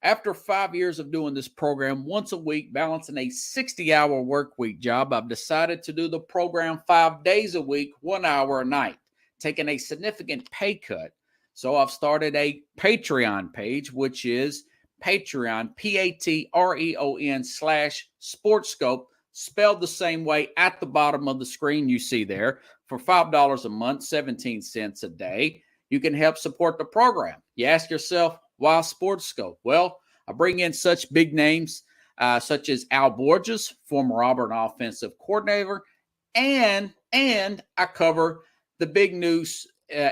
After 5 years of doing this program once a week, balancing a 60-hour work week job, I've decided to do the program 5 days a week, 1 hour a night, taking a significant pay cut. So I've started a Patreon page, which is Patreon, Patreon/SportsScope, spelled the same way at the bottom of the screen you see there. For $5 a month, 17 cents a day, you can help support the program. You ask yourself, why SportsScope? Well, I bring in such big names such as Al Borges, former Auburn offensive coordinator, and I cover the big news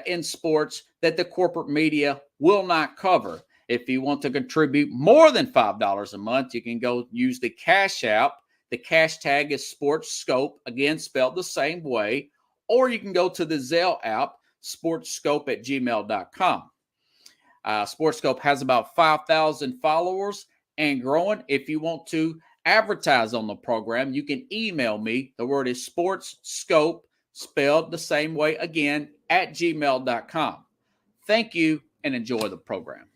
in sports that the corporate media will not cover. If you want to contribute more than $5 a month, you can go use the Cash App. The cash tag is SportsScope, again, spelled the same way. Or you can go to the Zelle app, sportscope@gmail.com. SportsScope has about 5,000 followers and growing. If you want to advertise on the program, you can email me. The word is SportsScope, spelled the same way again, @gmail.com. Thank you and enjoy the program.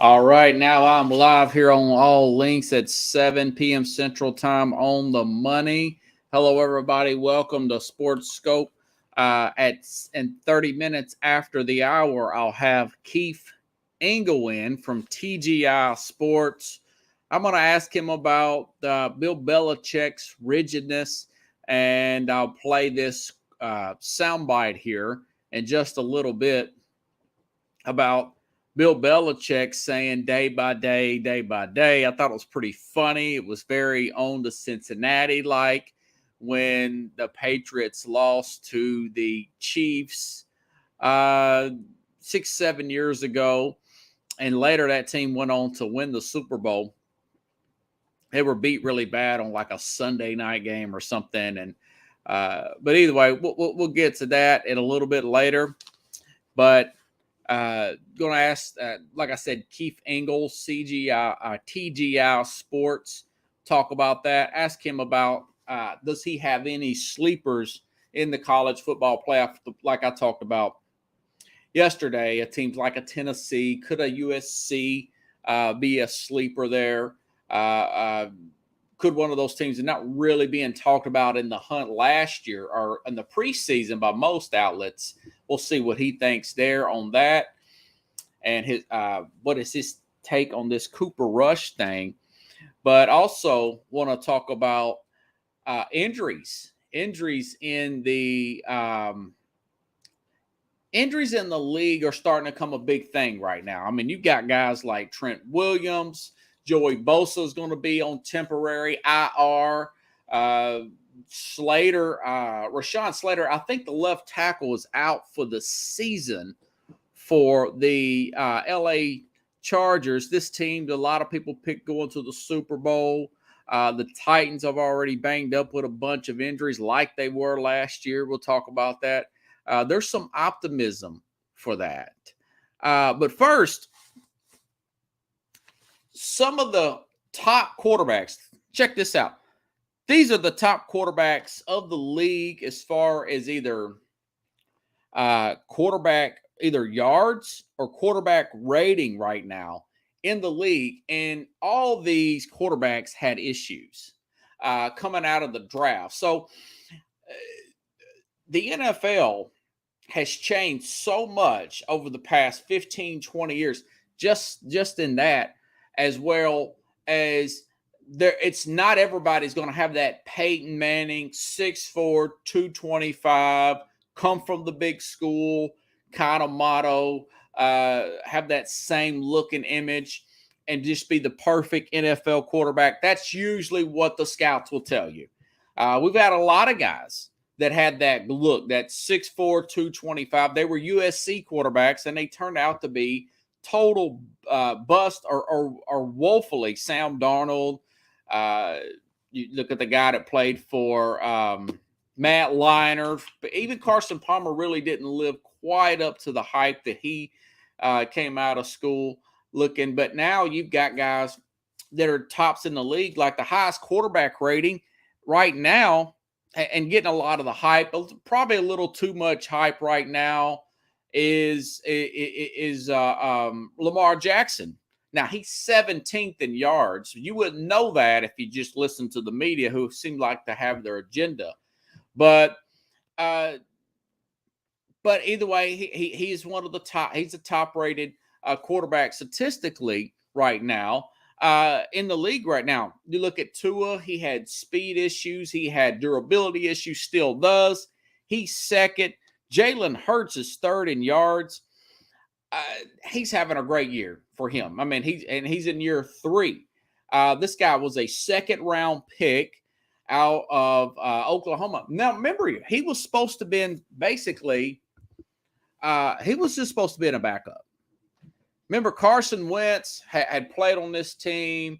All right, now I'm live here on all links at 7 p.m. Central Time on the money. Hello, everybody. Welcome to SportsScope. In 30 minutes after the hour, I'll have Keith Engel in from TGI Sports. I'm going to ask him about Bill Belichick's rigidness, and I'll play this soundbite here in just a little bit about Bill Belichick saying day by day, day by day. I thought it was pretty funny. It was very on the Cincinnati-like when the Patriots lost to the Chiefs 6-7 years ago. And later that team went on to win the Super Bowl. They were beat really bad on like a Sunday night game or something. And but either way, we'll get to that in a little bit later. But going to ask, like I said, Keith Engel, TGI Sports, talk about that. Ask him about does he have any sleepers in the college football playoff, like I talked about yesterday. A team like a Tennessee, could a USC be a sleeper there? Could one of those teams not really being talked about in the hunt last year or in the preseason by most outlets? We'll see what he thinks there on that, and his what is his take on this Cooper Rush thing. But also want to talk about injuries in the league are starting to become a big thing right now. I mean, you've got guys like Trent Williams. Joey Bosa is going to be on temporary IR. Rashawn Slater, I think the left tackle is out for the season for the LA Chargers. This team, a lot of people picked going to the Super Bowl. The Titans have already banged up with a bunch of injuries like they were last year. We'll talk about that. There's some optimism for that. But first, some of the top quarterbacks, check this out. These are the top quarterbacks of the league as far as either quarterback, either yards or quarterback rating right now in the league. And all these quarterbacks had issues coming out of the draft. So the NFL has changed so much over the past 15, 20 years, just in that, as well as there, it's not everybody's going to have that Peyton Manning 6'4", 225, come from the big school kind of motto, have that same look and image, and just be the perfect NFL quarterback. That's usually what the scouts will tell you. We've had a lot of guys that had that look, that 6'4", 225. They were USC quarterbacks, and they turned out to be total bust or woefully. Sam Darnold, you look at the guy that played for Matt Leinart, but even Carson Palmer really didn't live quite up to the hype that he came out of school looking. But now you've got guys that are tops in the league, like the highest quarterback rating right now, and getting a lot of the hype, probably a little too much hype right now, is Lamar Jackson. Now he's 17th in yards. You wouldn't know that if you just listened to the media, who seem like to have their agenda. But either way, he is one of the top. He's a top rated quarterback statistically right now in the league right now. You look at Tua, he had speed issues, he had durability issues, still does. He's second. Jalen Hurts is third in yards. He's having a great year for him. I mean, he's in year 3. This guy was a second-round pick out of Oklahoma. Now, remember, he was supposed to be basically he was just supposed to be in a backup. Remember, Carson Wentz had played on this team.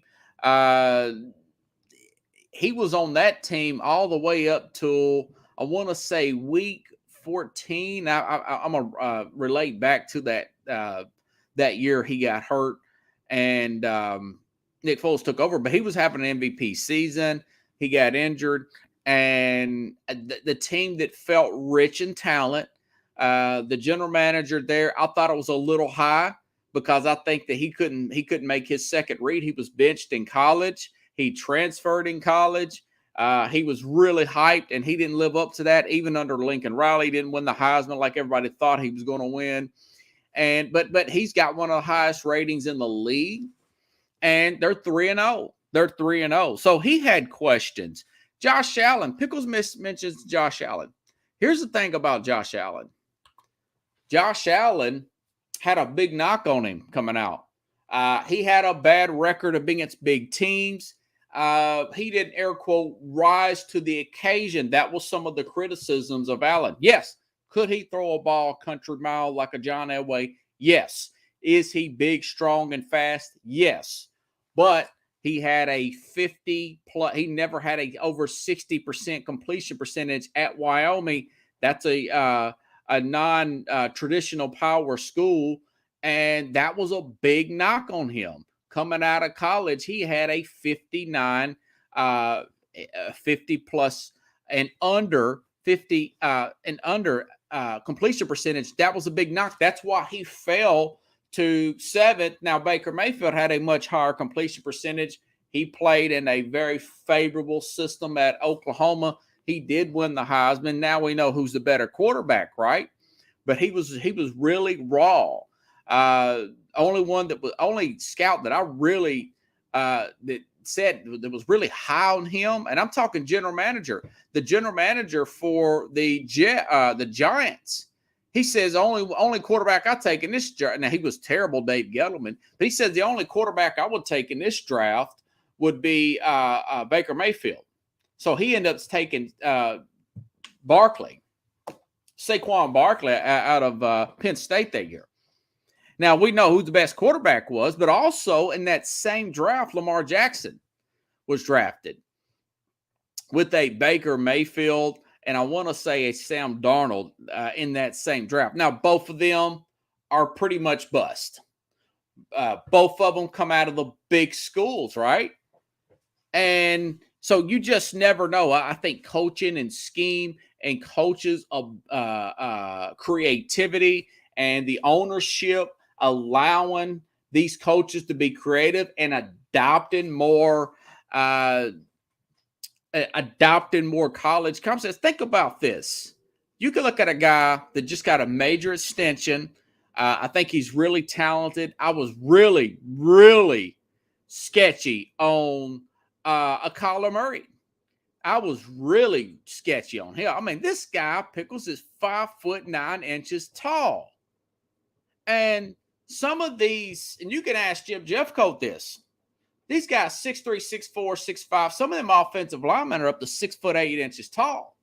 He was on that team all the way up till, I want to say, week 14. I'm going to relate back to that year he got hurt and Nick Foles took over, but he was having an MVP season. He got injured, and the team that felt rich in talent, the general manager there, I thought it was a little high because I think that he couldn't make his second read. He was benched in college. He transferred in college. He was really hyped, and he didn't live up to that. Even under Lincoln Riley, he didn't win the Heisman like everybody thought he was going to win. And but he's got one of the highest ratings in the league, and they're 3-0. They're 3-0. So he had questions. Josh Allen, Pickles mentions Josh Allen. Here's the thing about Josh Allen. Josh Allen had a big knock on him coming out. He had a bad record of being against big teams. He didn't, air quote, rise to the occasion. That was some of the criticisms of Allen. Yes. Could he throw a ball a country mile like a John Elway? Yes. Is he big, strong, and fast? Yes. But he had a 50 plus. He never had a over 60% completion percentage at Wyoming. That's a non-traditional power school, and that was a big knock on him. Coming out of college, he had a 59, 50 plus and under 50 and under completion percentage. That was a big knock. That's why he fell to 7th. Now, Baker Mayfield had a much higher completion percentage. He played in a very favorable system at Oklahoma. He did win the Heisman. Now we know who's the better quarterback, right? But he was really raw. Only scout that I really that said that was really high on him, and I'm talking general manager. The general manager for the Giants. He says only quarterback I take in this draft. Now, he was terrible, Dave Gettleman, but he says the only quarterback I would take in this draft would be Baker Mayfield. So he ended up taking Saquon Barkley out of Penn State that year. Now, we know who the best quarterback was, but also in that same draft, Lamar Jackson was drafted with a Baker Mayfield, and I want to say a Sam Darnold in that same draft. Now, both of them are pretty much bust. Both of them come out of the big schools, right? And so you just never know. I think coaching and scheme and coaches of creativity and the ownership allowing these coaches to be creative and adopting more college concepts. Think about this. You can look at a guy that just got a major extension. I think he's really talented. I was really, really sketchy on a Kyler Murray. I was really sketchy on him. I mean, this guy, Pickles, is 5'9" tall. And some of these, and you can ask Jim Jeffcoat this, these guys 6'3", 6'4", 6'5", some of them offensive linemen are up to 6'8" tall.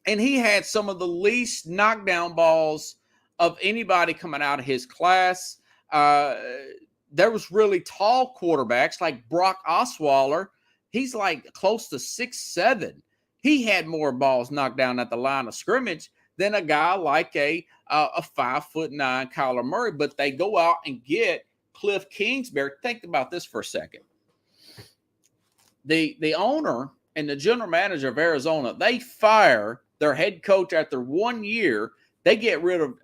And he had some of the least knockdown balls of anybody coming out of his class. There was really tall quarterbacks like Brock Osweiler. He's like close to 6'7". He had more balls knocked down at the line of scrimmage than a guy like a 5'9" Kyler Murray. But they go out and get Cliff Kingsbury. Think about this for a second. The owner and the general manager of Arizona, they fire their head coach after 1 year They get rid of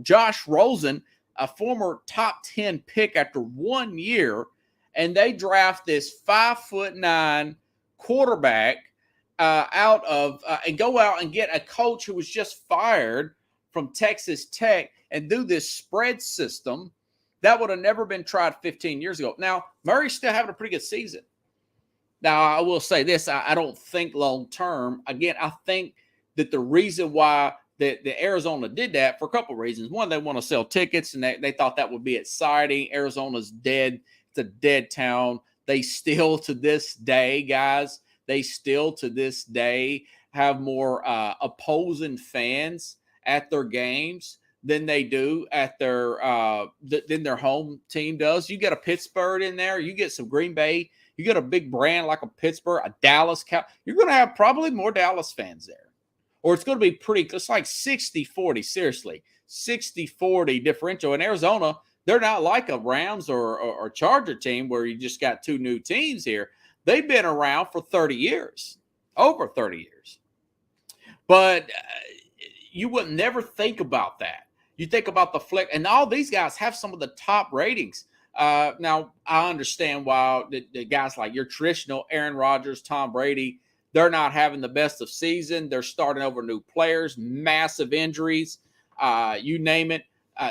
Josh Rosen, a former top 10 pick after 1 year, and they draft this 5'9" quarterback and go out and get a coach who was just fired from Texas Tech and do this spread system that would have never been tried 15 years ago. Now, Murray's still having a pretty good season. Now, I will say this. I don't think long term. Again, I think that the reason why the Arizona did that for a couple of reasons. One, they want to sell tickets, and they thought that would be exciting. Arizona's dead. It's a dead town. They still, to this day, guys, have more opposing fans at their games than they do at than their home team does. You get a Pittsburgh in there, you get some Green Bay, you get a big brand like a Pittsburgh, a Dallas Cow. You're going to have probably more Dallas fans there. Or it's going to be it's like 60-40, seriously. 60-40 differential. In Arizona, they're not like a Rams or Charger team where you just got two new teams here. They've been around for 30 years, over 30 years. But you would never think about that. You think about the flick, and all these guys have some of the top ratings. Now, I understand why the guys like your traditional Aaron Rodgers, Tom Brady, they're not having the best of season. They're starting over new players, massive injuries, you name it.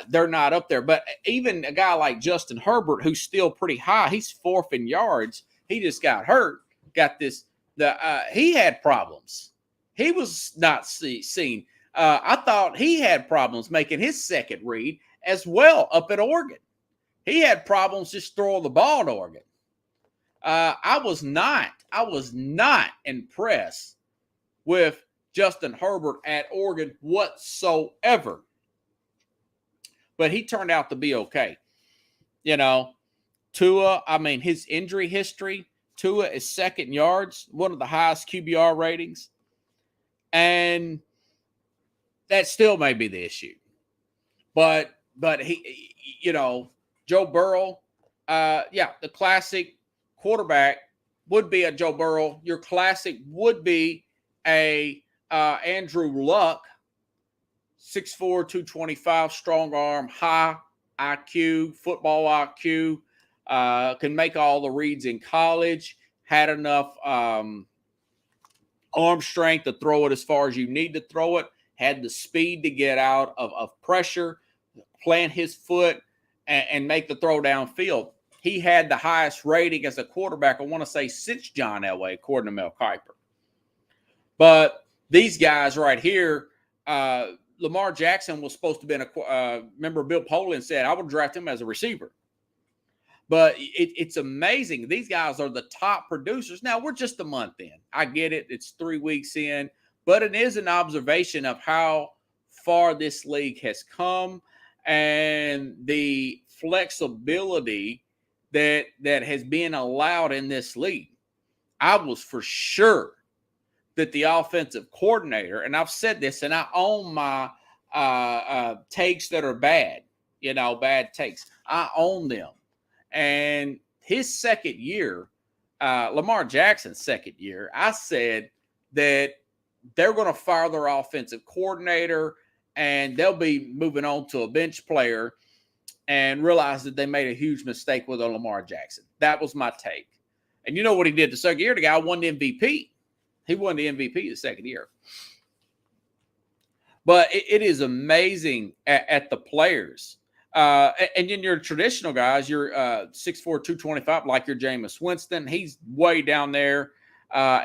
They're not up there. But even a guy like Justin Herbert, who's still pretty high, he's fourth in yards. He just got hurt. He had problems. He was not seen. I thought he had problems making his second read as well up at Oregon. He had problems just throwing the ball to Oregon. I was not impressed with Justin Herbert at Oregon whatsoever. But he turned out to be okay. You know, Tua, his injury history, Tua is second in yards, one of the highest QBR ratings. And that still may be the issue. But he, Joe Burrow, the classic quarterback would be a Joe Burrow. Your classic would be a Andrew Luck, 6'4", 225, strong arm, high IQ, football IQ, can make all the reads in college, had enough arm strength to throw it as far as you need to throw it, had the speed to get out of pressure, plant his foot, and make the throw downfield. He had the highest rating as a quarterback, I want to say, since John Elway, according to Mel Kiper. But these guys right here, Lamar Jackson was supposed to be remember Bill Polian said, I would draft him as a receiver. But it's amazing. These guys are the top producers. Now, we're just a month in. I get it. It's 3 weeks in. But it is an observation of how far this league has come and the flexibility that has been allowed in this league. I was for sure that the offensive coordinator, and I've said this, and I own my takes that are bad, bad takes. I own them. And his second year, Lamar Jackson's second year, I said that they're going to fire their offensive coordinator and they'll be moving on to a bench player and realize that they made a huge mistake with Lamar Jackson. That was my take. And you know what he did the second year? The guy won the MVP. He won the MVP the second year. But it is amazing at the players. And then your traditional guys, your 6'4", 225, like your Jameis Winston, he's way down there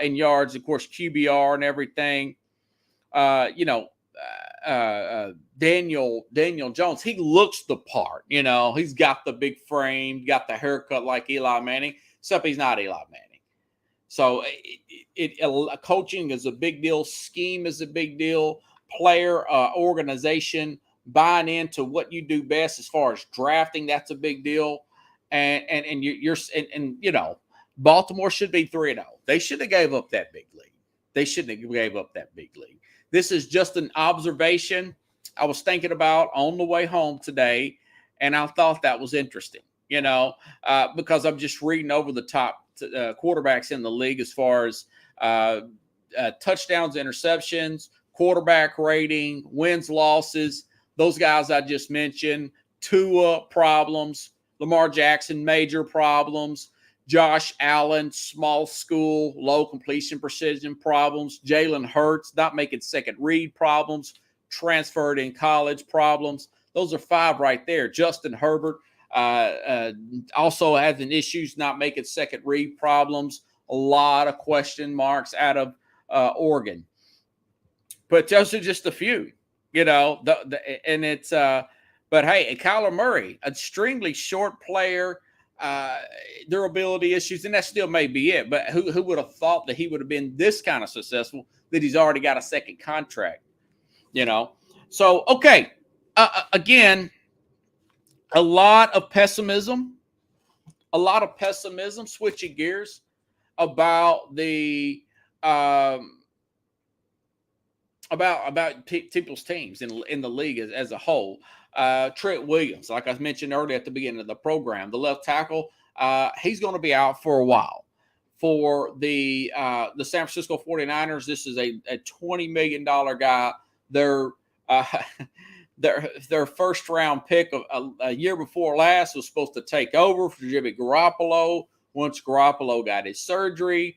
in yards, of course, QBR and everything. Daniel Jones, he looks the part. He's got the big frame, got the haircut like Eli Manning, except he's not Eli Manning. So coaching is a big deal. Scheme is a big deal. Player organization, buying into what you do best as far as drafting, that's a big deal. And Baltimore should be 3-0. They should have gave up that big lead. This is just an observation I was thinking about on the way home today, and I thought that was interesting, because I'm just reading over the top quarterbacks in the league as far as touchdowns, interceptions, quarterback rating, wins, losses, those guys I just mentioned, Tua problems, Lamar Jackson major problems, Josh Allen small school, low completion precision problems, Jalen Hurts not making second read problems, transferred in college problems. Those are 5 right there. Justin Herbert also having issues not making second read problems. A lot of question marks out of Oregon. But those are just a few, and it's but hey, and Kyler Murray, extremely short player, durability issues, and that still may be it. But who would have thought that he would have been this kind of successful, that he's already got a second contract, So, okay, again, a lot of pessimism, switching gears about the about people's teams in the league as a whole. Trent Williams, like I mentioned earlier at the beginning of the program, the left tackle, he's going to be out for a while. For the San Francisco 49ers, this is a $20 million guy. Their first round pick of a year before last was supposed to take over for Jimmy Garoppolo. Once Garoppolo got his surgery,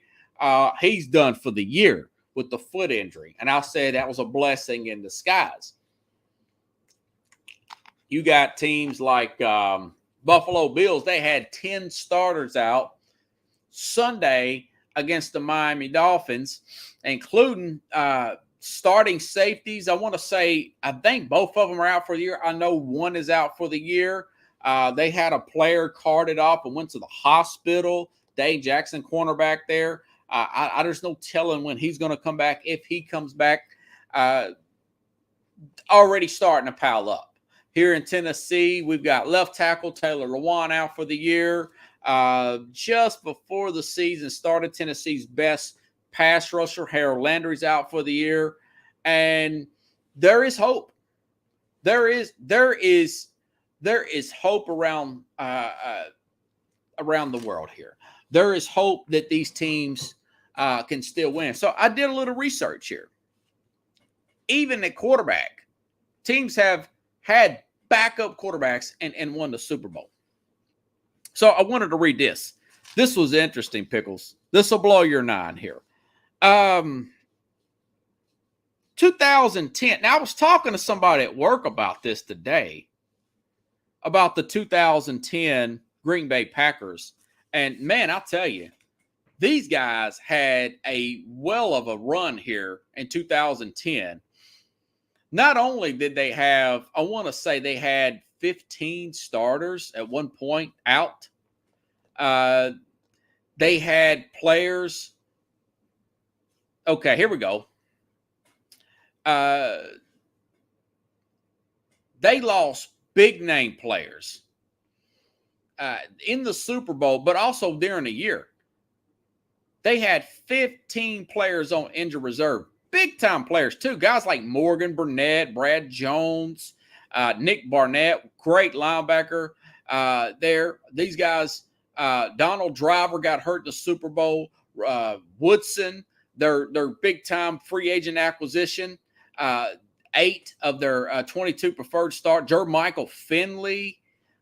he's done for the year with the foot injury. And I'll say that was a blessing in disguise. You got teams like Buffalo Bills. They had 10 starters out Sunday against the Miami Dolphins, including starting safeties. I think both of them are out for the year. I know one is out for the year. They had a player carted off and went to the hospital. Dave Jackson, cornerback there. There's no telling when he's going to come back. If he comes back, already starting to pile up. Here in Tennessee, we've got left tackle Taylor Lewan out for the year. Just before the season started, Tennessee's best pass rusher, Harold Landry's out for the year. And there is hope. There is hope around the world here. There is hope that these teams can still win. So I did a little research here. Even at quarterback, teams have had backup quarterbacks and won the Super Bowl. So I wanted to read this. This was interesting, Pickles. This will blow your mind here. 2010. Now, I was talking to somebody at work about this today, about the 2010 Green Bay Packers. And, man, I'll tell you, these guys had a well of a run here in 2010. Not only did they have, I want to say they had 15 starters at one point out. They had players. Okay, here we go. They lost big name players in the Super Bowl, but also during the year. They had 15 players on injured reserve. Big time players too. Guys like Morgan Burnett, Brad Jones, Nick Barnett, great linebacker there. These guys, Donald Driver got hurt in the Super Bowl. Woodson, their big time free agent acquisition. 8 of their 22 preferred start. Jermichael Finley,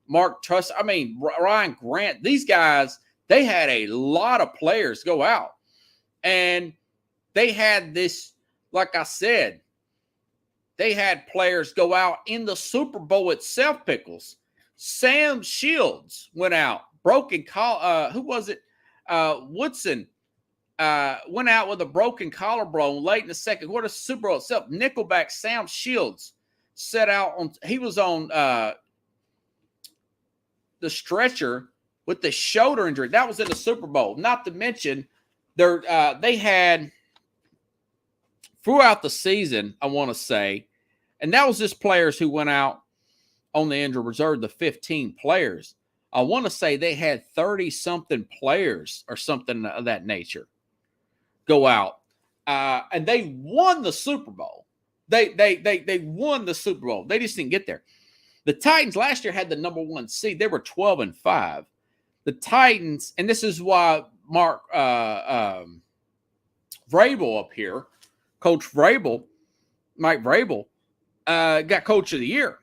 Mark Truss. Ryan Grant. These guys, they had a lot of players go out. And they had this, like I said, they had players go out in the Super Bowl itself, Pickles. Sam Shields went out. Broken collar. Who was it? Woodson went out with a broken collarbone late in the second quarter. Super Bowl itself. Nickelback Sam Shields set out on. He was on the stretcher with the shoulder injury. That was in the Super Bowl. Not to mention, they had throughout the season, I want to say, and that was just players who went out on the injured reserve, the 15 players. I want to say they had 30-something players or something of that nature go out. And they won the Super Bowl. They won the Super Bowl. They just didn't get there. The Titans last year had the number 1 seed. They were 12-5. The Titans, and this is why Mark Vrabel up here, Coach Vrabel, Mike Vrabel, got Coach of the Year.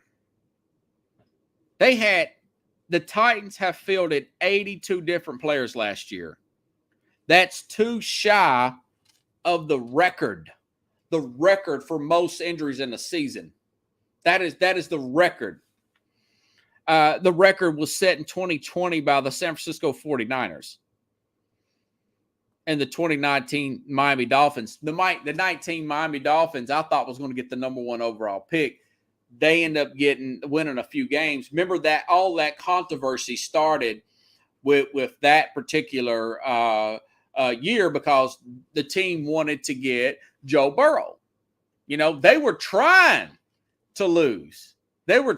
The Titans have fielded 82 different players last year. That's too shy of the record for most injuries in a season. That is the record. The record was set in 2020 by the San Francisco 49ers and the 2019 Miami Dolphins. The 19 Miami Dolphins, I thought was going to get the number 1 overall pick. They end up winning a few games. Remember that all that controversy started with that particular year because the team wanted to get Joe Burrow. They were trying to lose. And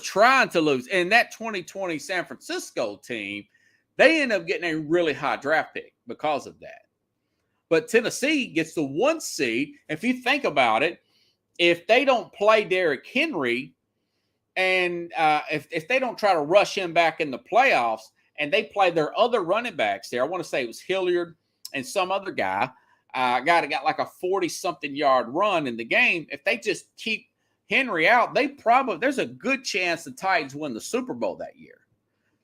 that 2020 San Francisco team, they end up getting a really high draft pick because of that. But Tennessee gets the 1 seed. If you think about it, if they don't play Derrick Henry and if they don't try to rush him back in the playoffs and they play their other running backs there, I want to say it was Hilliard and some other guy, got like a 40-something yard run in the game. If they just keep Henry out, there's a good chance the Titans win the Super Bowl that year.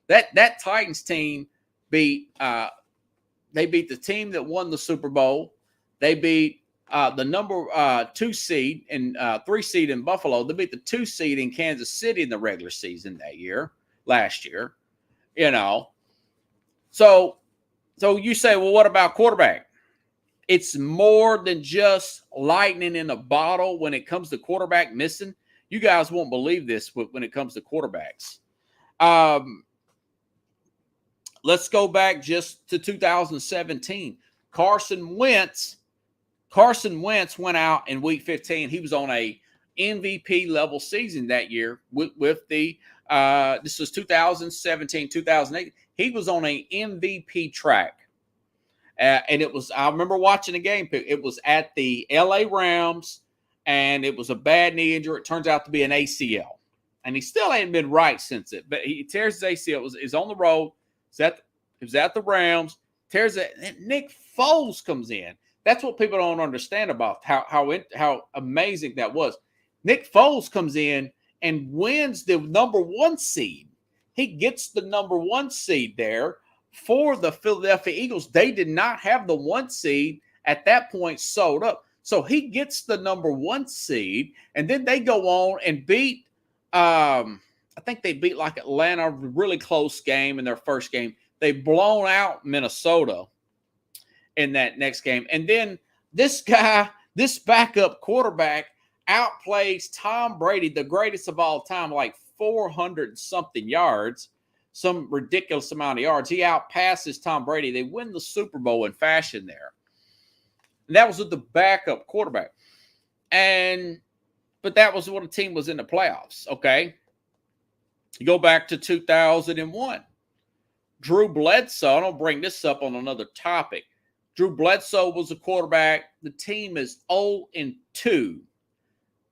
That Titans team beat the team that won the Super Bowl. They beat the number 2 seed and 3 seed in Buffalo. They beat the 2 seed in Kansas City in the regular season last year. So you say, well, what about quarterback? It's more than just lightning in a bottle when it comes to quarterback missing. You guys won't believe this when it comes to quarterbacks. Let's go back just to 2017. Carson Wentz went out in week 15. He was on a MVP level season that year with the this was 2017, 2008. He was on a MVP track. And I remember watching the game. It was at the LA Rams, and it was a bad knee injury. It turns out to be an ACL. And he still ain't been right since it. But he tears his ACL. Is on the road. It was at the Rams. Tears it. And Nick Foles comes in. That's what people don't understand about how amazing that was. Nick Foles comes in and wins the number 1 seed. He gets the number 1 seed there for the Philadelphia Eagles. They did not have the 1 seed at that point sold up. So he gets the number 1 seed, and then they go on and beat, I think they beat like Atlanta, really close game in their first game. They blown out Minnesota in that next game. And then this backup quarterback outplays Tom Brady, the greatest of all time, like 400-something yards. Some ridiculous amount of yards. He outpasses Tom Brady. They win the Super Bowl in fashion there. And that was with the backup quarterback. But that was when the team was in the playoffs, okay? You go back to 2001. Drew Bledsoe, I don't bring this up on another topic. Drew Bledsoe was a quarterback. The team is 0-2.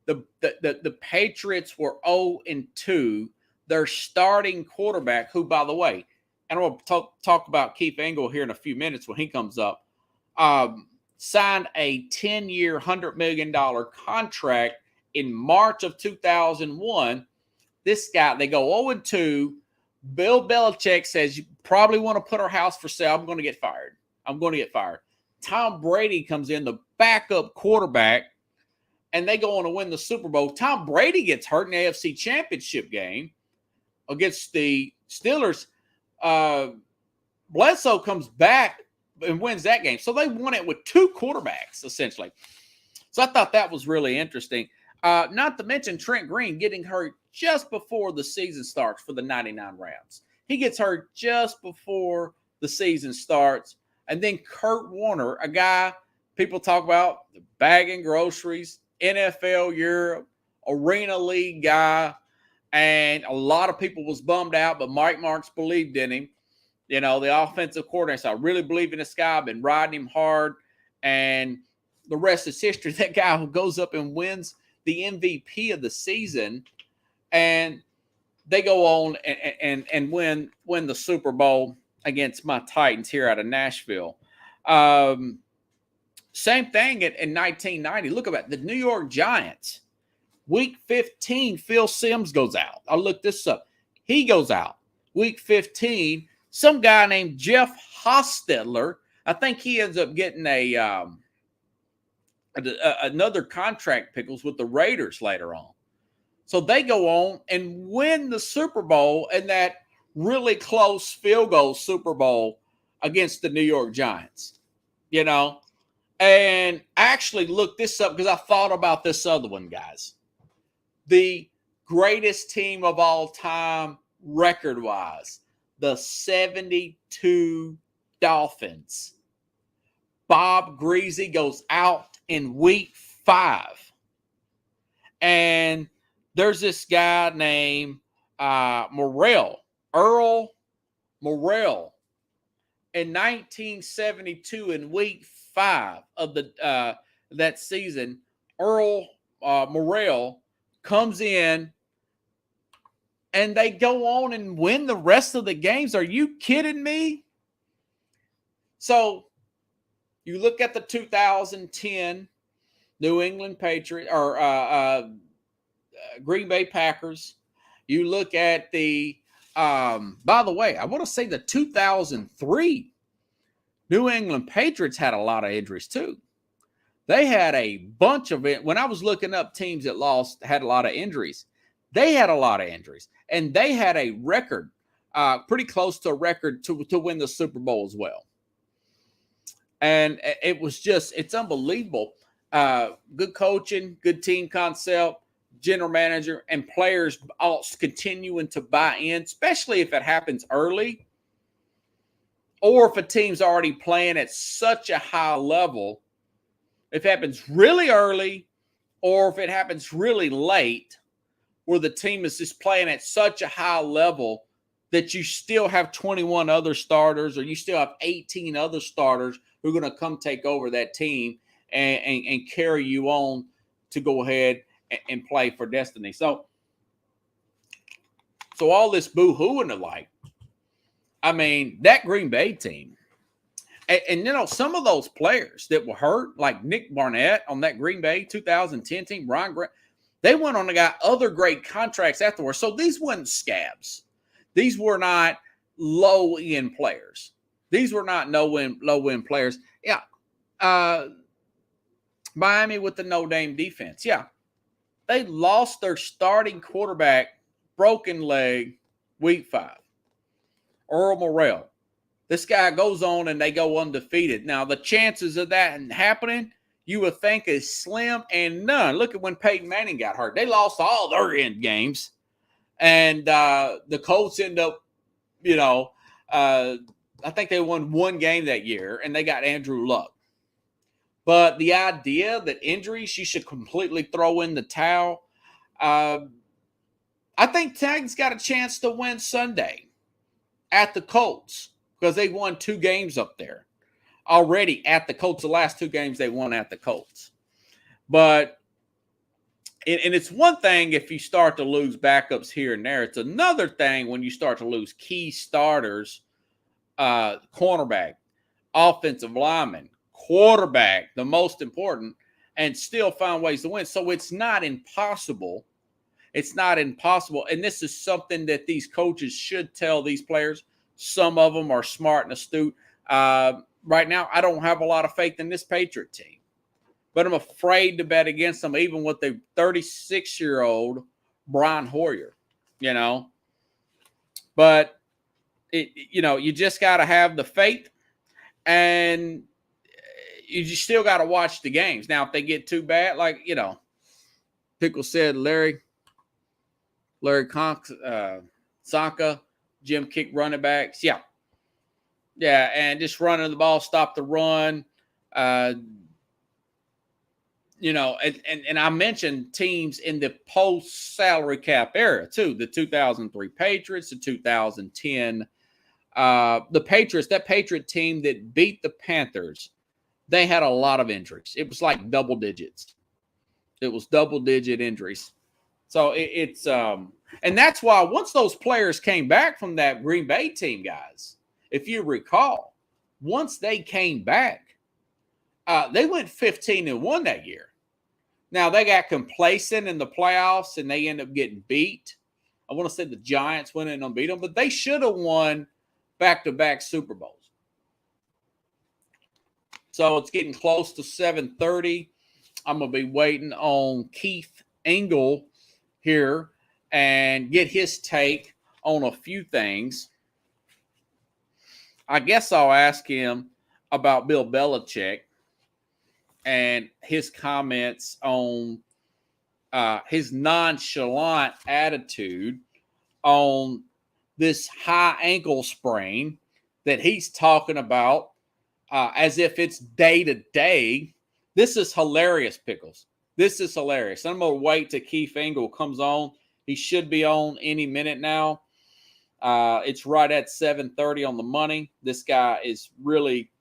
The Patriots were 0-2. Their starting quarterback, who, by the way, and I'm going to talk about Keith Engel here in a few minutes when he comes up, signed a 10-year, $100 million contract in March of 2001. This guy, they go 0-2. Bill Bellchick says, you probably want to put our house for sale. I'm going to get fired. Tom Brady comes in, the backup quarterback, and they go on to win the Super Bowl. Tom Brady gets hurt in the AFC Championship game against the Steelers. Bledsoe comes back and wins that game. So they won it with 2 quarterbacks, essentially. So I thought that was really interesting. Not to mention Trent Green getting hurt just before the season starts for the 99 Rams. He gets hurt just before the season starts. And then Kurt Warner, a guy people talk about bagging groceries, NFL Europe, Arena League guy. And a lot of people was bummed out, but Mike Marks believed in him. The offensive coordinator, I really believe in this guy. I've been riding him hard. And the rest is history. That guy who goes up and wins the MVP of the season. And they go on and win the Super Bowl against my Titans here out of Nashville. Same thing in 1990. Look at the New York Giants. Week 15, Phil Simms goes out. I looked this up. He goes out. Week 15, some guy named Jeff Hostetler, I think he ends up getting another contract, Pickles, with the Raiders later on. So they go on and win the Super Bowl in that really close field goal Super Bowl against the New York Giants, you know. And I actually looked this up because I thought about this other one, guys. The greatest team of all time record-wise, the 72 Dolphins. Bob Greasy goes out in week 5. And there's this guy named Morrell, Earl Morrell. In 1972, in week 5 of that season, Earl Morrell comes in and they go on and win the rest of the games. Are you kidding me? So you look at the 2010 New England Patriots or Green Bay Packers. You look at the, by the way, I want to say the 2003 New England Patriots had a lot of injuries too. They had a bunch of it. When I was looking up teams that had a lot of injuries, they had a lot of injuries. And they had a record, pretty close to a record to win the Super Bowl as well. And it's unbelievable. Good coaching, good team concept, general manager, and players all continuing to buy in, especially if it happens early or if a team's already playing at such a high level. If it happens really early or if it happens really late, where the team is just playing at such a high level that you still have 21 other starters or you still have 18 other starters who are going to come take over that team and carry you on to go ahead and play for destiny. So all this boo-hoo and the like, I mean, that Green Bay team, and you know, some of those players that were hurt, like Nick Barnett on that Green Bay 2010 team, Ron Grant, they went on and got other great contracts afterwards. So these weren't scabs. These were not low-end players. These were not low-end players. Yeah. Miami with the no-name defense. Yeah. They lost their starting quarterback, broken leg, week 5. Earl Morrell. This guy goes on and they go undefeated. Now, the chances of that happening, you would think is slim and none. Look at when Peyton Manning got hurt. They lost all their end games. And the Colts end up, I think they won one game that year, and they got Andrew Luck. But the idea that injuries, you should completely throw in the towel, I think Titans got a chance to win Sunday at the Colts because they won 2 games up there already at the Colts. The last 2 games they won at the Colts. But and it's one thing if you start to lose backups here and there. It's another thing when you start to lose key starters, cornerback, offensive lineman, quarterback, the most important, and still find ways to win. So it's not impossible. It's not impossible. And this is something that these coaches should tell these players. Some of them are smart and astute. Right now, I don't have a lot of faith in this Patriot team. But I'm afraid to bet against them, even with the 36-year-old Brian Hoyer, But, you just got to have the faith, and you still got to watch the games. Now, if they get too bad, like, Pickle said, Larry Saka, Jim Kick running backs. Yeah, and just running the ball, stop the run, and I mentioned teams in the post-salary cap era, too. The 2003 Patriots, the 2010. The Patriots, that Patriot team that beat the Panthers, they had a lot of injuries. It was like double digits. It was double-digit injuries. So it's and that's why once those players came back from that Green Bay team, guys, if you recall, once they came back, they went 15-1 that year. Now, they got complacent in the playoffs, and they end up getting beat. I want to say the Giants went in and beat them, but they should have won back-to-back Super Bowls. So it's getting close to 7:30. I'm going to be waiting on Keith Engel here and get his take on a few things. I guess I'll ask him about Bill Belichick and his comments on his nonchalant attitude on this high ankle sprain that he's talking about as if it's day to day. This is hilarious, Pickles. This is hilarious. I'm going to wait till Keith Engel comes on. He should be on any minute now. It's right at 7:30 on the money. This guy is really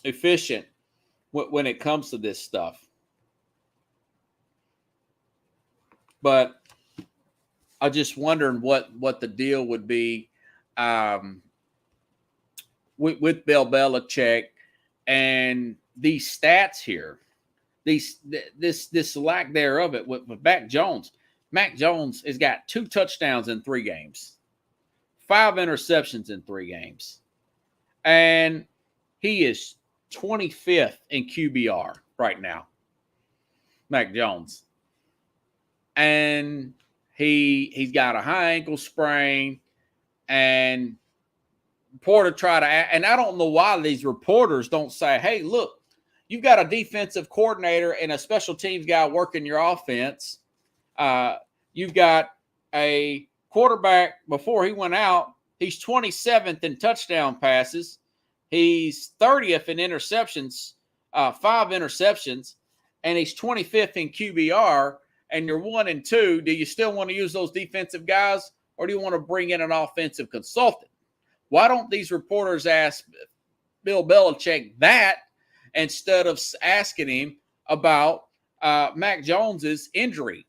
efficient when it comes to this stuff. But I just wondering what the deal would be with Bill Belichick and these stats here. This lack thereof it with Mac Jones. Mac Jones has got 2 touchdowns in 3 games, 5 interceptions in 3 games, and he is 25th in QBR right now, Mac Jones. And he's got a high ankle sprain, and reporter and I don't know why these reporters don't say, hey, look, you've got a defensive coordinator and a special teams guy working your offense. You've got a quarterback before he went out. He's 27th in touchdown passes. He's 30th in interceptions, 5 interceptions, and he's 25th in QBR. And you're 1-2. Do you still want to use those defensive guys, or do you want to bring in an offensive consultant? Why don't these reporters ask Bill Belichick that instead of asking him about Mac Jones's injury?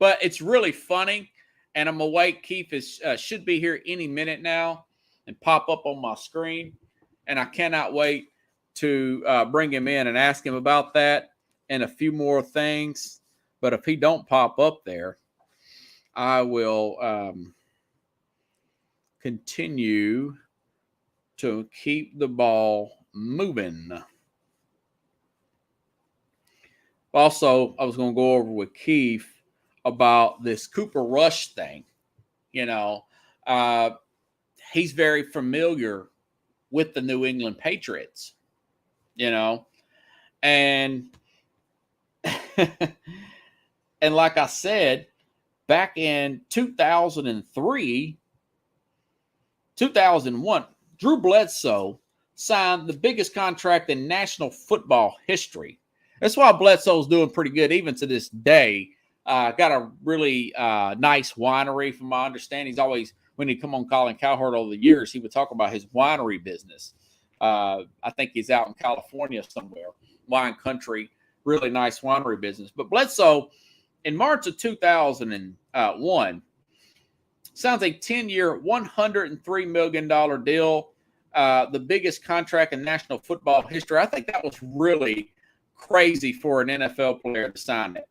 But it's really funny, and I'm awake. Keith should be here any minute now and pop up on my screen, and I cannot wait to bring him in and ask him about that and a few more things. But if he don't pop up there, I will continue to keep the ball moving. Also, I was going to go over with Keith about this Cooper Rush thing. You know, he's very familiar with the New England Patriots, you know, and and like I said, back in 2003, 2001, Drew Bledsoe signed the biggest contract in National Football history. That's why Bledsoe's doing pretty good even to this day. Got a really nice winery, from my understanding. He's always, when he come on Colin Cowherd over the years, he would talk about his winery business. I think he's out in California somewhere, wine country, really nice winery business. But Bledsoe, in March of 2001, sounds a 10-year, $103 million deal, the biggest contract in National Football history. I think that was really crazy for an NFL player to sign it.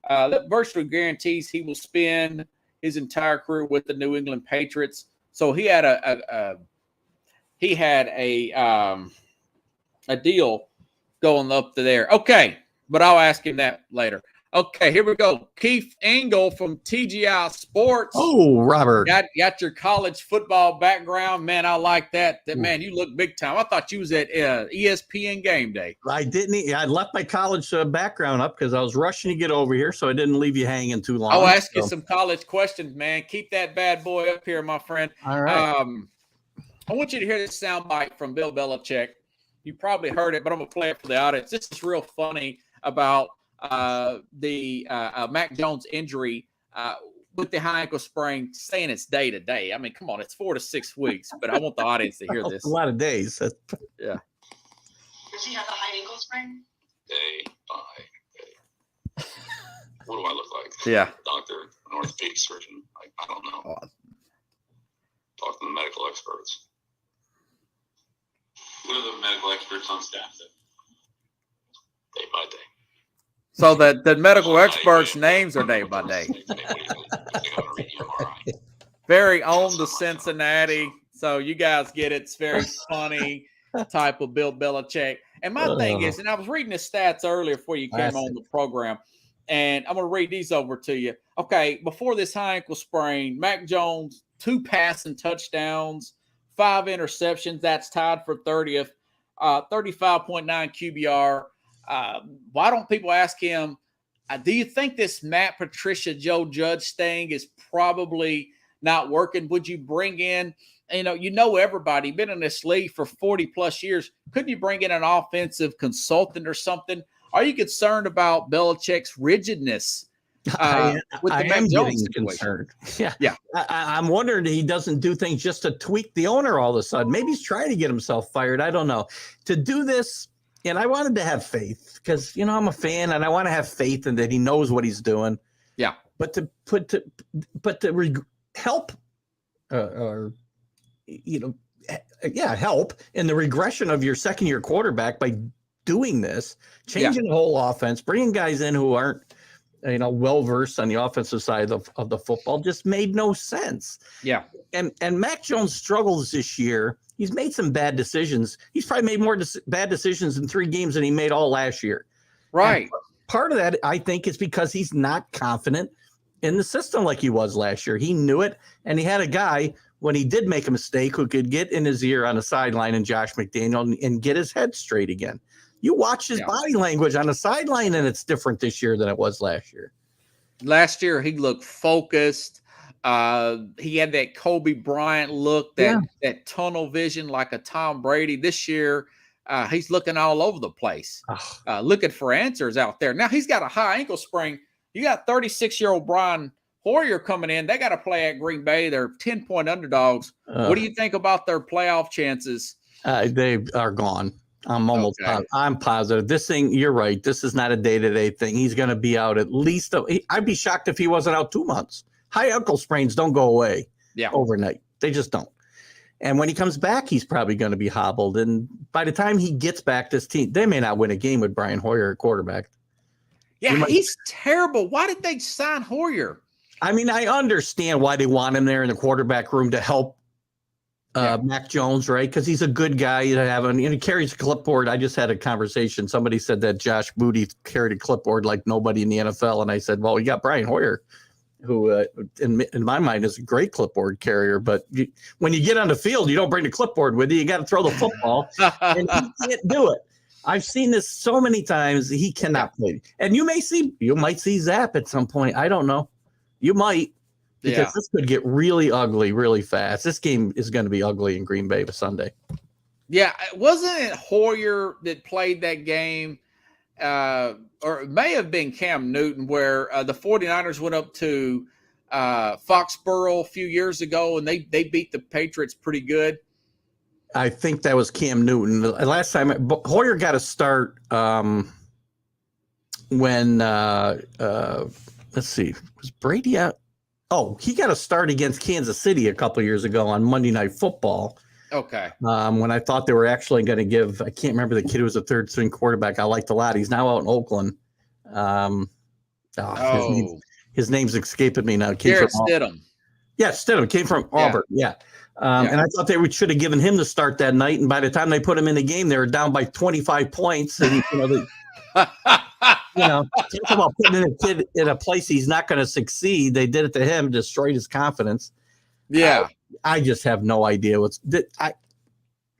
That virtually guarantees he will spend his entire career with the New England Patriots. So he had a deal going up to there. Okay, but I'll ask him that later. Okay, here we go. Keith Engel from TGI Sports. Oh, Robert. Got your college football background. Man, I like that. Man, you look big time. I thought you was at ESPN Game Day. I didn't. I left my college background up because I was rushing to get over here, so I didn't leave you hanging too long. I'll ask you some college questions, man. Keep that bad boy up here, my friend. All right. I want you to hear this soundbite from Bill Belichick. You probably heard it, but I'm going to play it for the audience. This is real funny about the Mac Jones injury with the high ankle sprain, saying it's day to day. I mean, come on, it's 4 to 6 weeks, but I want the audience to hear this. A lot of days. Yeah. Does he have a high ankle sprain? Day by day. What do I look like? Yeah. Doctor, an orthopedic surgeon. I don't know. Talk to the medical experts. Who are the medical experts on staff then? So that the medical experts' names are day by day. Very on the Cincinnati. So you guys get it. It's very funny type of Bill Belichick. And my thing is, and I was reading the stats earlier before you came on the program, and I'm going to read these over to you. Okay, before this high ankle sprain, Mac Jones, 2 passing touchdowns, 5 interceptions. That's tied for 30th, 35.9 QBR. Why don't people ask him, do you think this Matt Patricia, Joe Judge thing is probably not working? Would you bring in, you know everybody, been in this league for 40 plus years. Couldn't you bring in an offensive consultant or something? Are you concerned about Belichick's rigidness? I with the am Mac Jones getting situation? concerned. Yeah. I'm wondering if he doesn't do things just to tweak the owner all of a sudden. Maybe he's trying to get himself fired. I don't know. To do this, and I wanted to have faith because, I'm a fan and I want to have faith in that he knows what he's doing. Yeah. But to help help in the regression of your second-year quarterback by doing this, changing the whole offense, bringing guys in who aren't, well-versed on the offensive side of the football just made no sense. Yeah. And Mac Jones struggles this year. He's made some bad decisions. He's probably made more bad decisions in 3 games than he made all last year. Right. And part of that, I think, is because he's not confident in the system like he was last year. He knew it, and he had a guy, when he did make a mistake, who could get in his ear on the sideline, and Josh McDaniel, and get his head straight again. You watch his body language on the sideline, and it's different this year than it was last year. Last year, he looked focused. He had that Kobe Bryant look, that tunnel vision like a Tom Brady. This year, he's looking all over the place, looking for answers out there. Now, he's got a high ankle sprain. You got 36-year-old Brian Hoyer coming in. They got to play at Green Bay. They're 10-point underdogs. What do you think about their playoff chances? They are gone. I'm positive. This thing, you're right. This is not a day-to-day thing. He's going to be out at least. I'd be shocked if he wasn't out 2 months. High ankle sprains don't go away overnight. They just don't. And when he comes back, he's probably going to be hobbled. And by the time he gets back, this team, they may not win a game with Brian Hoyer at quarterback. Yeah, he's terrible. Why did they sign Hoyer? I mean, I understand why they want him there in the quarterback room to help Mac Jones, right? Because he's a good guy to have, and he carries a clipboard. I just had a conversation. Somebody said that Josh Moody carried a clipboard like nobody in the NFL, and I said, well, we got Brian Hoyer, who in my mind is a great clipboard carrier. But when you get on the field, you don't bring the clipboard with you. You got to throw the football, and he can't do it. I've seen this so many times. He cannot play. And you might see Zap at some point. I don't know. You might. Because this could get really ugly really fast. This game is going to be ugly in Green Bay Sunday. Yeah. Wasn't it Hoyer that played that game? Or it may have been Cam Newton, where the 49ers went up to Foxborough a few years ago, and they beat the Patriots pretty good. I think that was Cam Newton. The last time Hoyer got a start when, let's see, was Brady out? Oh, he got a start against Kansas City a couple of years ago on Monday Night Football. Okay. When I thought they were actually going to give, I can't remember the kid who was a third string quarterback. I liked a lot. He's now out in Oakland. His name's escaping me now. Garrett Stidham. Yeah, Stidham came from Auburn. Yeah. And I thought they should have given him the start that night. And by the time they put him in the game, they were down by 25 points. And talk about putting a kid in a place he's not going to succeed. They did it to him, destroyed his confidence. Yeah. I just have no idea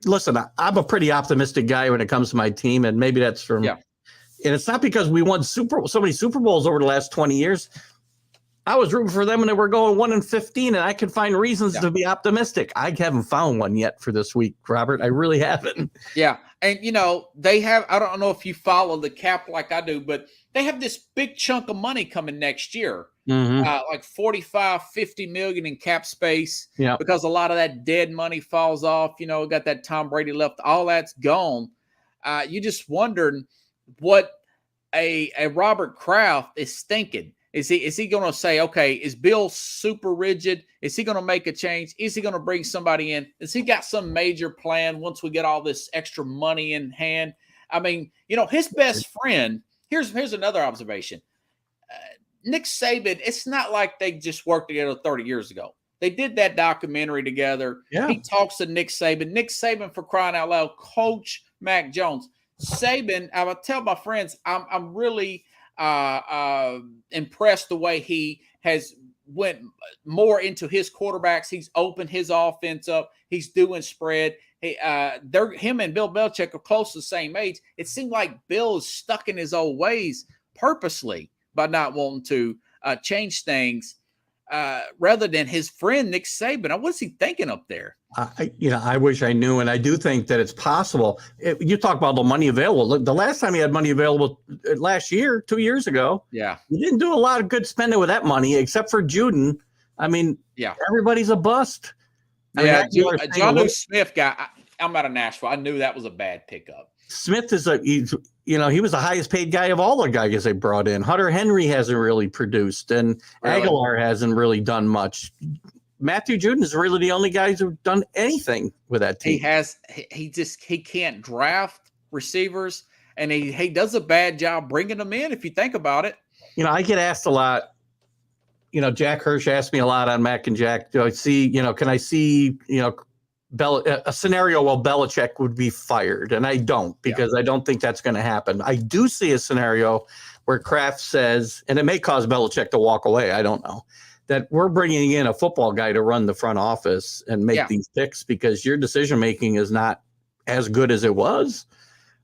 listen, I'm a pretty optimistic guy when it comes to my team, and maybe that's from, and it's not because we won so many Super Bowls over the last 20 years. I was rooting for them when they were going 1-15, and I can find reasons to be optimistic. I haven't found one yet for this week, Robert. I really haven't. Yeah. And, they have, I don't know if you follow the cap like I do, but they have this big chunk of money coming next year, like 45, 50 million in cap space, because a lot of that dead money falls off. Got that Tom Brady left. All that's gone. You just wondering what a Robert Kraft is thinking. Is he going to say, okay, is Bill super rigid? Is he going to make a change? Is he going to bring somebody in? Has he got some major plan once we get all this extra money in hand? I mean, his best friend here's another observation. Nick Saban, it's not like they just worked together 30 years ago. They did that documentary together. Yeah. He talks to Nick Saban. Nick Saban, for crying out loud, coach Mac Jones. Saban, I would tell my friends, I'm really impressed the way he has went more into his quarterbacks. He's opened his offense up. He's doing spread. Him and Bill Bellchick are close to the same age. It seemed like Bill is stuck in his old ways purposely by not wanting to change things rather than his friend Nick Saban. What's he thinking up there? I wish I knew, and I do think that it's possible. You talk about the money available. Look, the last time he had money available last year, 2 years ago, he didn't do a lot of good spending with that money, except for Juden. I mean, everybody's a bust. John Smith guy. I'm out of Nashville. I knew that was a bad pickup. Smith is he was the highest paid guy of all the guys they brought in. Hunter Henry hasn't really produced, and Aguilar hasn't really done much. Matthew Juden is really the only guys who've done anything with that team. He can't draft receivers, and he does a bad job bringing them in. If you think about it, I get asked a lot. Jack Hirsch asked me a lot on Mac and Jack. Can I see a scenario where Belichick would be fired? And I don't, because I don't think that's going to happen. I do see a scenario where Kraft says, and it may cause Belichick to walk away, I don't know, that we're bringing in a football guy to run the front office and make these picks because your decision-making is not as good as it was.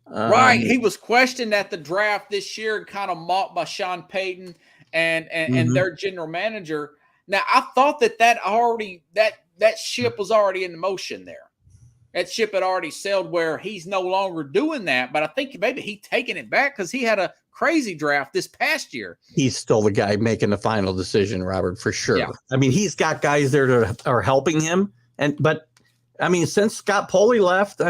Right. He was questioned at the draft this year, kind of mocked by Sean Payton and their general manager. Now, I thought that ship was already in motion there. That ship had already sailed where he's no longer doing that. But I think maybe he's taking it back because he had a crazy draft this past year. He's still the guy making the final decision, Robert, for sure. Yeah. I mean, he's got guys there that are helping him. But since Scott Poley left, they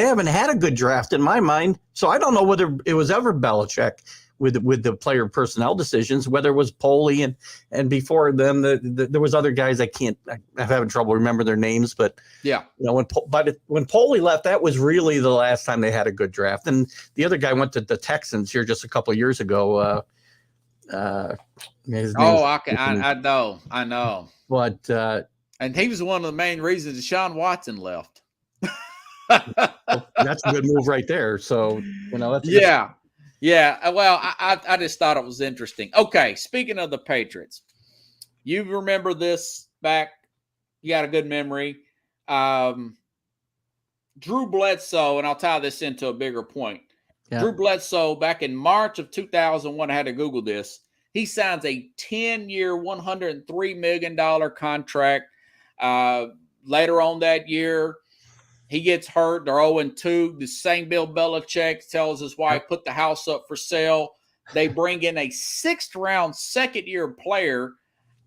haven't had a good draft in my mind. So I don't know whether it was ever Belichick with the player personnel decisions, whether it was Poley and before them, there was other guys I'm having trouble remembering their names, but when Poley left, that was really the last time they had a good draft. And the other guy went to the Texans here just a couple of years ago. I know. But and he was one of the main reasons Deshaun Watson left. That's a good move right there. So that's Yeah, well, I just thought it was interesting. Okay, speaking of the Patriots, you remember this back, you got a good memory. Drew Bledsoe, and I'll tie this into a bigger point. Yeah. Drew Bledsoe, back in March of 2001, I had to Google this. He signs a 10-year, $103 million contract. Later on that year, he gets hurt. They're 0-2. The same Bill Belichick tells his wife, put the house up for sale. They bring in a sixth-round, second-year player,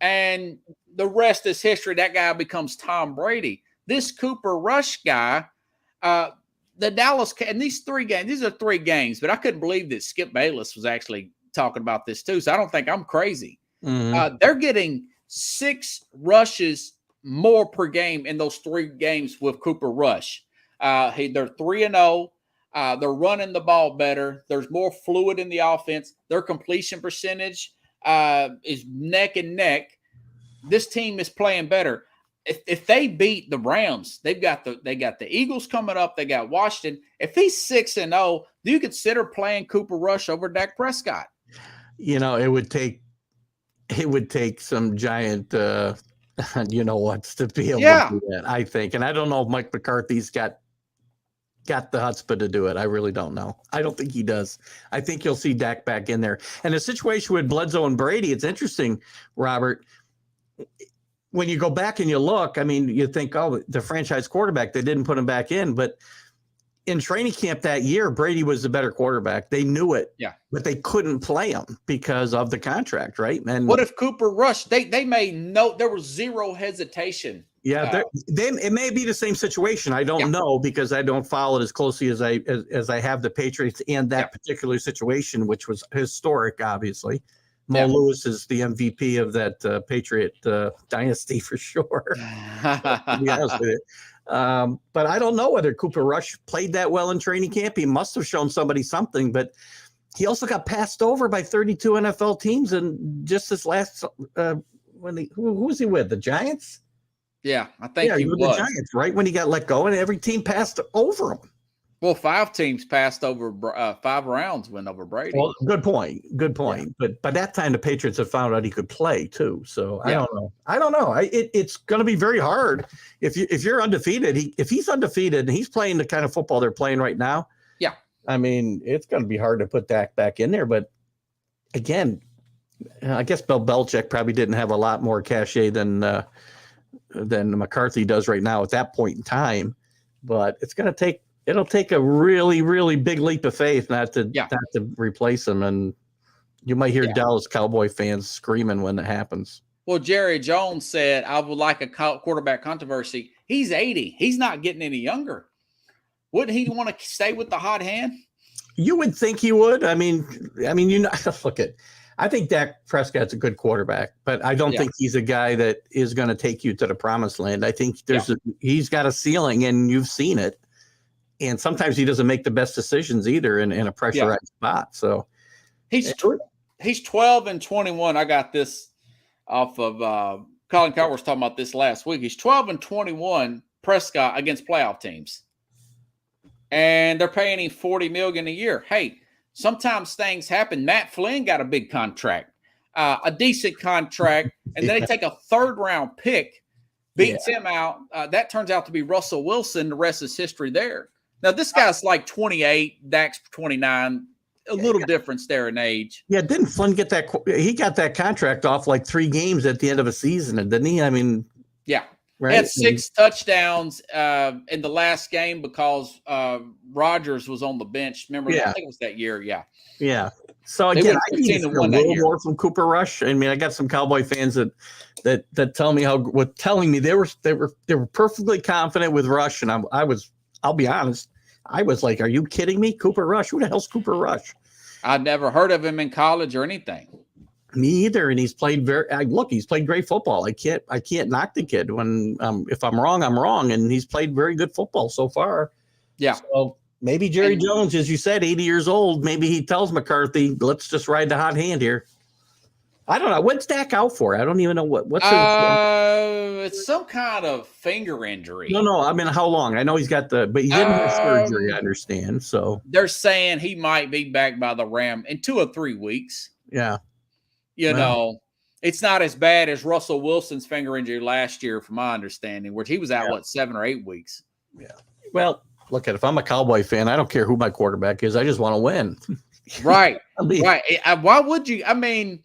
and the rest is history. That guy becomes Tom Brady. This Cooper Rush guy, the Dallas – and these are three games, but I couldn't believe that Skip Bayless was actually talking about this too, so I don't think I'm crazy. Mm-hmm. They're getting 6 rushes more per game in those 3 games with Cooper Rush. They're 3-0. They're running the ball better. There's more fluid in the offense. Their completion percentage is neck and neck. This team is playing better. If they beat the Rams, they got the Eagles coming up. They got Washington. If he's 6-0, do you consider playing Cooper Rush over Dak Prescott? It would take some giant to be able to do that, I think. And I don't know if Mike McCarthy's got the chutzpah to do it. I really don't know. I don't think he does. I think you'll see Dak back in there. And the situation with Bledsoe and Brady, it's interesting, Robert. When you go back and you look, you think, oh, the franchise quarterback, they didn't put him back in. But in training camp that year, Brady was the better quarterback. They knew it, but they couldn't play him because of the contract, right? And what if Cooper Rush? They there was zero hesitation. Yeah, it may be the same situation. I don't know because I don't follow it as closely as I have the Patriots and that particular situation, which was historic, obviously. Mo Lewis is the MVP of that Patriot dynasty for sure. To be honest with you. But I don't know whether Cooper Rush played that well in training camp. He must have shown somebody something. But he also got passed over by 32 NFL teams, and just this last who was he with? The Giants? Yeah, I think he was was. the Giants, right? When he got let go, and every team passed over him. Well, 5 teams passed over 5 rounds, went over Brady. Well, good point. Yeah. But by that time, the Patriots had found out he could play too. So I don't know. It's going to be very hard if you're undefeated. If he's undefeated and he's playing the kind of football they're playing right now. Yeah, I mean, it's going to be hard to put Dak back in there. But again, I guess Bellchick probably didn't have a lot more cachet than McCarthy does right now at that point in time. But it'll take a really, really big leap of faith not to replace him. And you might hear Dallas Cowboy fans screaming when it happens. Well, Jerry Jones said, I would like a quarterback controversy. He's 80. He's not getting any younger. Wouldn't he want to stay with the hot hand? You would think he would. I mean, look at. I think Dak Prescott's a good quarterback, but I don't think he's a guy that is going to take you to the promised land. I think he's got a ceiling, and you've seen it. And sometimes he doesn't make the best decisions either in a pressurized spot. So he's 12-21. I got this off of Colin Coward was talking about this last week. He's 12-21 Prescott against playoff teams. And they're paying him $40 million a year. Hey, sometimes things happen. Matt Flynn got a big contract, a decent contract, and then they take a 3rd-round pick, beats him out. That turns out to be Russell Wilson. The rest is history there. Now, this guy's like 28, Dak's 29, a little difference there in age. Yeah, didn't Flynn get that? He got that contract off like 3 games at the end of a season, didn't he? I mean, right? He had 6 touchdowns in the last game because Rodgers was on the bench. Remember, I think it was that year. Yeah. So again, I need to hear a little more from Cooper Rush. I mean, I got some Cowboy fans that tell me telling me they were perfectly confident with Rush, and I'll be honest, I was like, "Are you kidding me, Cooper Rush? Who the hell's Cooper Rush?" I'd never heard of him in college or anything. Me either, and he's played he's played great football. I can't knock the kid. When if I'm wrong, I'm wrong, and he's played very good football so far. Yeah. So maybe Jerry Jones, as you said, 80 years old. Maybe he tells McCarthy, "Let's just ride the hot hand here." I don't know. What's Dak out for? I don't even know what's it's some kind of finger injury. No. I mean, how long? I know he's got but he didn't have surgery. I understand. So they're saying he might be back by the Ram in 2 or 3 weeks. Yeah. You know, it's not as bad as Russell Wilson's finger injury last year, from my understanding, where he was out, 7 or 8 weeks. Yeah. Well, look if I'm a Cowboy fan, I don't care who my quarterback is. I just want to win. Right. Right. Why would you? I mean,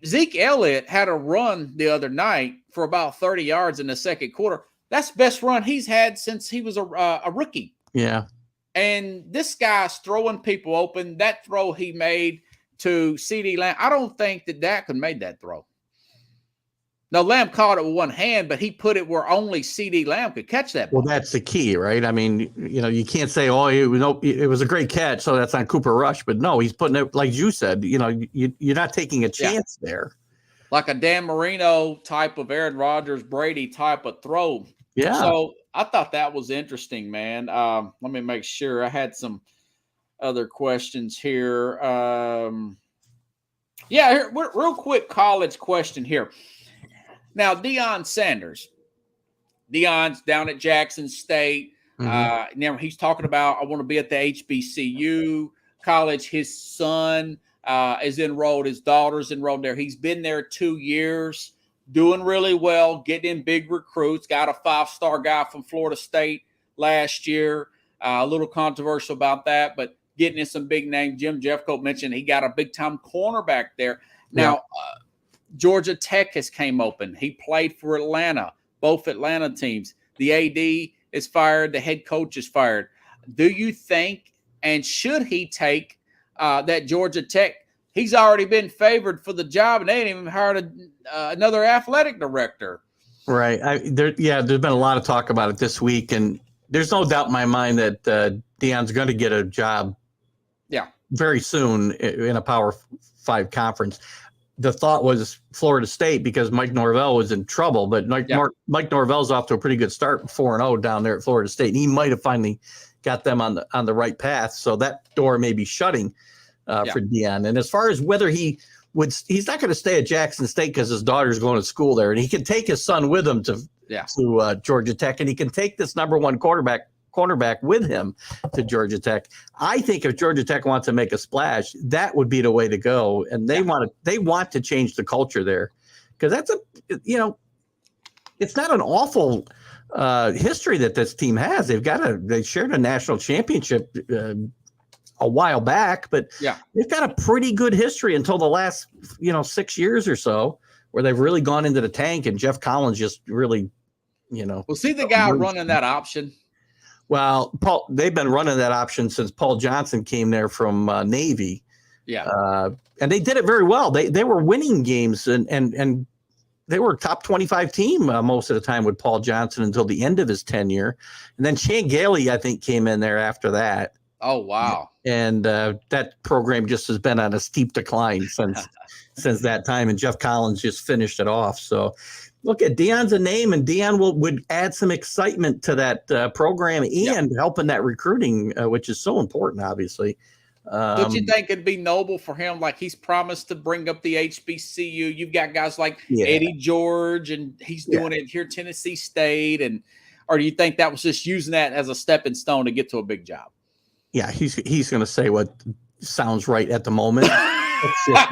Zeke Elliott had a run the other night for about 30 yards in the second quarter. That's the best run he's had since he was a rookie. Yeah. And this guy's throwing people open. That throw he made to CeeDee Lamb, I don't think that Dak could have made that throw. Now, Lamb caught it with one hand, but he put it where only CeeDee Lamb could catch that ball. Well, that's the key, right? I mean, you can't say, it was a great catch, so that's on Cooper Rush. But no, he's putting it, like you said, you're not taking a chance there. Like a Dan Marino type of Aaron Rodgers, Brady type of throw. Yeah. So I thought that was interesting, man. Let me make sure. I had some other questions here. Here, real quick college question here. Now, Deion Sanders. Deion's down at Jackson State. Now he's talking about, I want to be at the HBCU college. His son is enrolled. His daughter's enrolled there. He's been there 2 years, doing really well, getting in big recruits. Got a 5-star guy from Florida State last year. A little controversial about that, but getting in some big names. Jim Jeffcoat mentioned he got a big-time cornerback there. Now, Georgia Tech has came open. He played for Atlanta, both Atlanta teams. The AD is fired. The head coach is fired. Do you think, and should he take that Georgia Tech? He's already been favored for the job, and they ain't even hired another athletic director. Right. There's been a lot of talk about it this week, and there's no doubt in my mind that Deion's going to get a job very soon in a Power 5 conference. The thought was Florida State because Mike Norvell was in trouble, but Mike Norvell's off to a pretty good start, 4-0 down there at Florida State. And he might have finally got them on the right path. So that door may be shutting for Deion. And as far as whether he's not going to stay at Jackson State because his daughter's going to school there, and he can take his son with him to Georgia Tech, and he can take this number one cornerback with him to Georgia Tech. I think if Georgia Tech wants to make a splash, that would be the way to go. And they want to change the culture there, because that's it's not an awful history that this team has. They shared a national championship a while back, but they've got a pretty good history until the last 6 years or so, where they've really gone into the tank, and Jeff Collins just really Was he the guy running that option? Well, they've been running that option since Paul Johnson came there from Navy. Yeah. And they did it very well. They were winning games, and they were a top 25 team most of the time with Paul Johnson until the end of his tenure. And then Shane Gailey, I think, came in there after that. Oh, wow. And that program just has been on a steep decline since that time. And Jeff Collins just finished it off. So look, at Deion's a name, and Deion would add some excitement to that program and helping that recruiting, which is so important, obviously. Don't you think it'd be noble for him? Like, he's promised to bring up the HBCU. You've got guys like Eddie George, and he's doing it here at Tennessee State. Or do you think that was just using that as a stepping stone to get to a big job? Yeah, he's going to say what sounds right at the moment. It's just,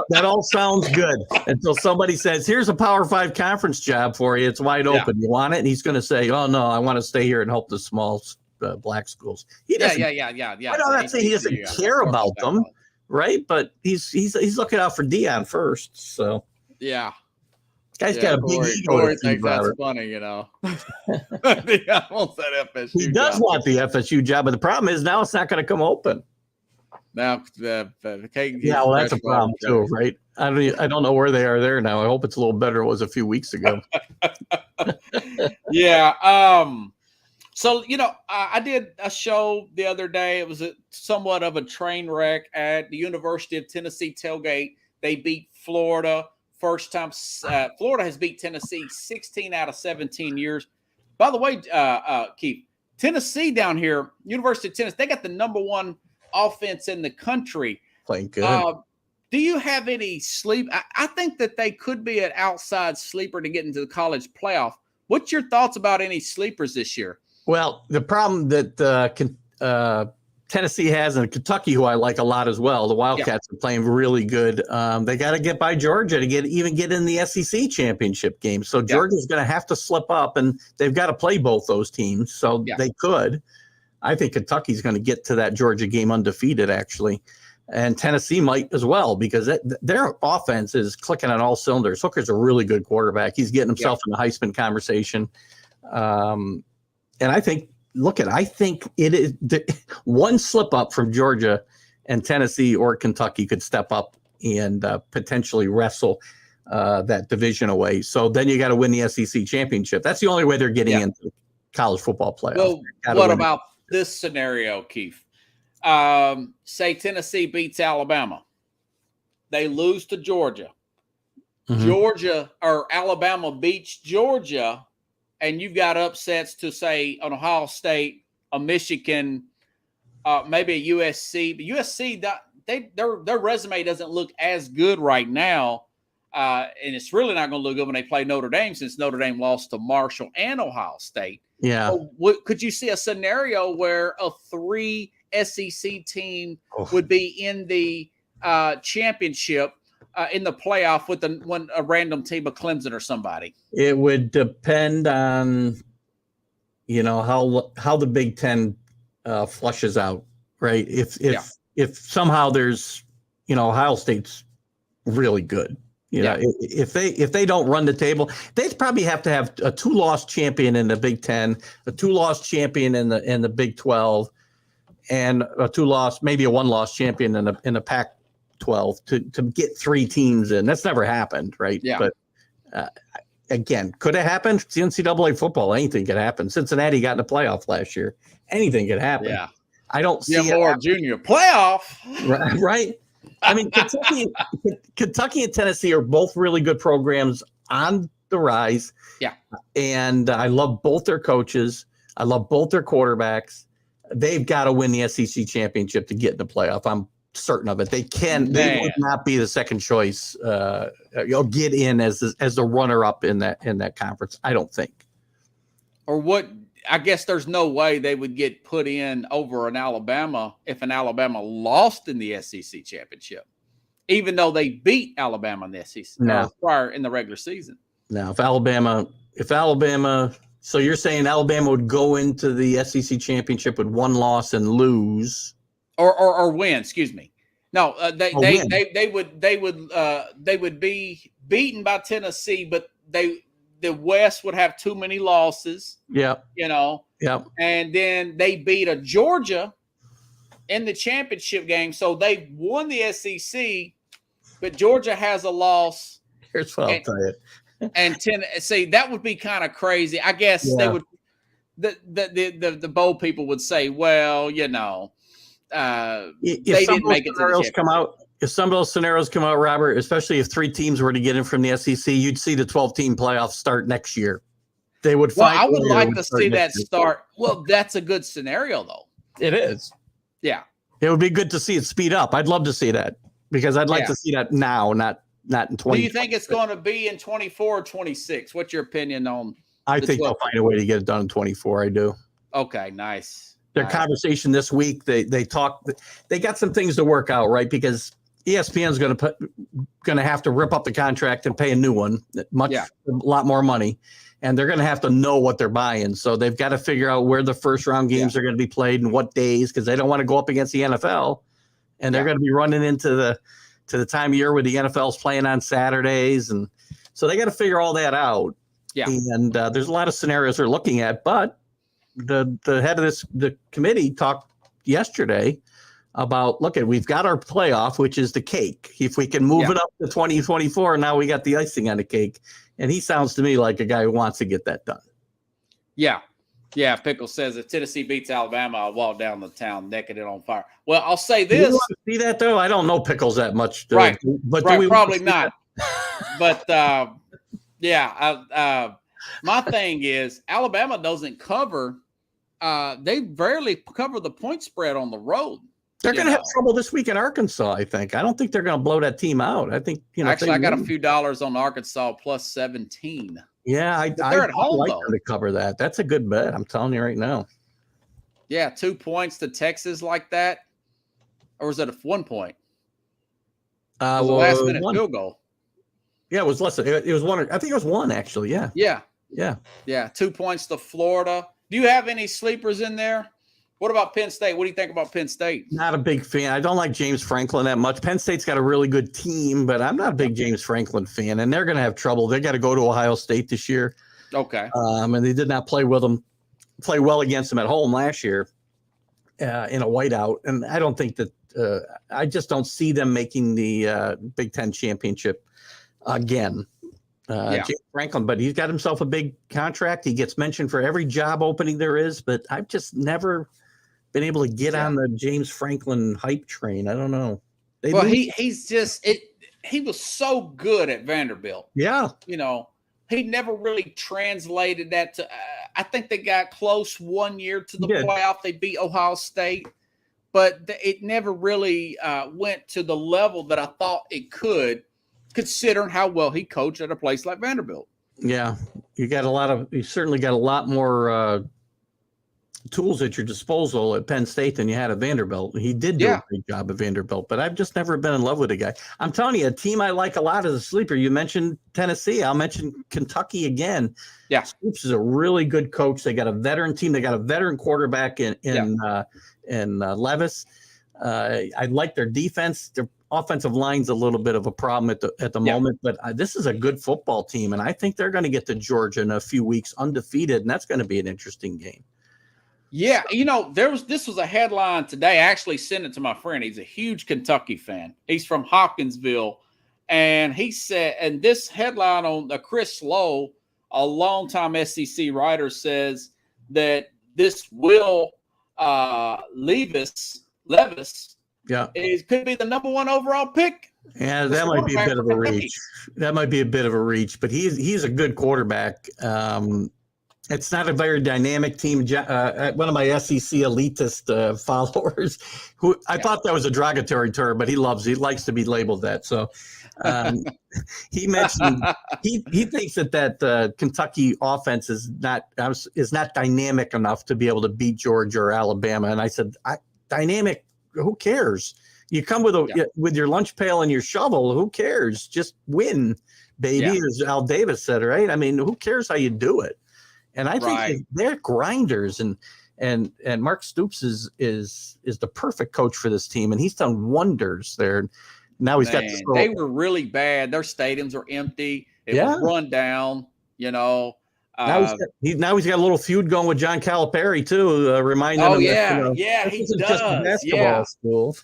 that all sounds good until somebody says, "Here's a Power 5 conference job for you. It's wide open. You want it?" And he's going to say, "Oh no, I want to stay here and help the small black schools." He doesn't. I know that's he doesn't care about them, right? But he's looking out for Deion first. So guy's got a big ego. Corey thinks that's funny, Deion wants that FSU. He does want the FSU job, but the problem is now it's not going to come open. Now, well, that's a problem too, right? I don't know where they are there now. I hope it's a little better than it was a few weeks ago. So, I did a show the other day. It was somewhat of a train wreck at the University of Tennessee tailgate. They beat Florida. First time Florida has beat Tennessee 16 out of 17 years. By the way, Keith, Tennessee down here, University of Tennessee, they got the number one offense in the country. Playing good. Do you have any sleep? I think that they could be an outside sleeper to get into the college playoff. What's your thoughts about any sleepers this year? Well, the problem that Tennessee has, and Kentucky, who I like a lot as well, the Wildcats are playing really good. They got to get by Georgia to get in the SEC championship game. So Georgia's going to have to slip up, and they've got to play both those teams. So they could. I think Kentucky's going to get to that Georgia game undefeated, actually. And Tennessee might as well, because their offense is clicking on all cylinders. Hooker's a really good quarterback. He's getting himself in the Heisman conversation. And I think it is one slip up from Georgia and Tennessee or Kentucky could step up and potentially wrestle that division away. So then you got to win the SEC championship. That's the only way they're getting into the college football playoff. Well, what about this scenario, Keith? Say Tennessee beats Alabama. They lose to Georgia. Mm-hmm. Georgia or Alabama beats Georgia, and you've got upsets to, say, an Ohio State, a Michigan, maybe a USC. But USC, their resume doesn't look as good right now, and it's really not going to look good when they play Notre Dame, since Notre Dame lost to Marshall and Ohio State. Yeah. So could you see a scenario where a 3 SEC team would be in the championship in the playoff with a random team of Clemson or somebody? It would depend on, how the Big Ten flushes out, right? If somehow there's, Ohio State's really good. If they don't run the table, they'd probably have to have a 2-loss champion in the Big Ten, a 2-loss champion in the Big 12, and a 2-loss, maybe a 1-loss champion in the Pac-12 to get 3 teams in. That's never happened, right? Yeah. But again, could it happen? It's the NCAA football. Anything could happen. Cincinnati got in the playoff last year. Anything could happen. Yeah. I don't see more junior playoff. Right. I mean, Kentucky and Tennessee are both really good programs on the rise. Yeah. And I love both their coaches. I love both their quarterbacks. They've got to win the SEC championship to get in the playoff. I'm certain of it. They can. They would not be the second choice. You'll get in as the runner up in that conference. I don't think. Or what? I guess there's no way they would get put in over an Alabama if an Alabama lost in the SEC championship, even though they beat Alabama in the SEC prior in the regular season. Now, if Alabama, so you're saying Alabama would go into the SEC championship with one loss and lose, or win? Excuse me. No, they would be beaten by Tennessee, but the West would have too many losses. Yeah. And then they beat a Georgia in the championship game. So they won the SEC, but Georgia has a loss. Here's what I'll tell you. And see, that would be kind of crazy. I guess they would, the bowl people would say, well, if they didn't make it to the championship. If some of those scenarios come out, Robert, especially if 3 teams were to get in from the SEC, you'd see the 12-team playoffs start next year. They would. I would like to see that start. Well, that's a good scenario, though. It is. Yeah. It would be good to see it speed up. I'd love to see that because I'd like to see that now, not in 20. Do you think it's going to be in 24 or 26? What's your opinion on? I think they'll find a way to get it done in 24. I do. Okay, nice. Their conversation this week, they talked. They got some things to work out, right? Because ESPN is going to have to rip up the contract and pay a new one, a lot more money, and they're going to have to know what they're buying. So they've got to figure out where the first round games are going to be played and what days, because they don't want to go up against the NFL, and they're going to be running into the time of year where the NFL's playing on Saturdays, and so they got to figure all that out. Yeah, and there's a lot of scenarios they're looking at, but the head of the committee talked yesterday about, we've got our playoff, which is the cake. If we can move it up to 2024, now we got the icing on the cake. And he sounds to me like a guy who wants to get that done. Yeah. Yeah. Pickle says if Tennessee beats Alabama, I'll walk down the town naked and on fire. Well, I'll say this. You want to see that, though? I don't know Pickles that much. Right. But probably not. But, my thing is Alabama doesn't cover. They rarely cover the point spread on the road. They're going to have trouble this week in Arkansas, I think. I don't think they're going to blow that team out. I think, actually, I got a few dollars on Arkansas plus 17. Yeah, they're at home, like them to cover that. That's a good bet. I'm telling you right now. Yeah, 2 points to Texas like that. Or was it a 1 point? It was a last-minute field goal. Yeah, it was less. It was 1. I think it was 1, actually. Yeah. Yeah. 2 points to Florida. Do you have any sleepers in there? What about Penn State? What do you think about Penn State? Not a big fan. I don't like James Franklin that much. Penn State's got a really good team, but I'm not a big James Franklin fan, and they're going to have trouble. They got to go to Ohio State this year. Okay. And they did not play well against them at home last year in a whiteout. And I don't think that I just don't see them making the Big Ten championship again. James Franklin, but he's got himself a big contract. He gets mentioned for every job opening there is, but I've just never been able to get on the James Franklin hype train. I don't know. He's just he was so good at Vanderbilt. Yeah. He never really translated that to I think they got close 1 year to the playoff. They beat Ohio State, but it never really went to the level that I thought it could, considering how well he coached at a place like Vanderbilt. Yeah. You certainly got a lot more tools at your disposal at Penn State than you had at Vanderbilt. He did do a great job at Vanderbilt, but I've just never been in love with the guy. I'm telling you, a team I like a lot as a sleeper. You mentioned Tennessee. I'll mention Kentucky again. Yeah. Stoops is a really good coach. They got a veteran team. They got a veteran quarterback in Levis. I like their defense. Their offensive line's a little bit of a problem at the moment, but this is a good football team, and I think they're going to get to Georgia in a few weeks undefeated, and that's going to be an interesting game. Yeah, this was a headline today. I actually sent it to my friend. He's a huge Kentucky fan. He's from Hopkinsville, and he said, and this headline on Chris Lowe, a longtime SEC writer, says that this Will Levis could be the number 1 overall pick. Yeah, that might be a bit of a reach. That might be a bit of a reach, but he's a good quarterback. It's not a very dynamic team. One of my SEC elitist followers, who I thought that was a derogatory term, but he likes to be labeled that. So he mentioned he thinks that Kentucky offense is not dynamic enough to be able to beat Georgia or Alabama. And I said, dynamic, who cares? You come with your lunch pail and your shovel. Who cares? Just win, baby, as Al Davis said, right? I mean, who cares how you do it? And I think they're grinders, and Mark Stoops is the perfect coach for this team, and he's done wonders there. Now he's got. They were really bad. Their stadiums are empty. It was run down. You know. Now he's got a little feud going with John Calipari too, reminding him. He does. Just a basketball school.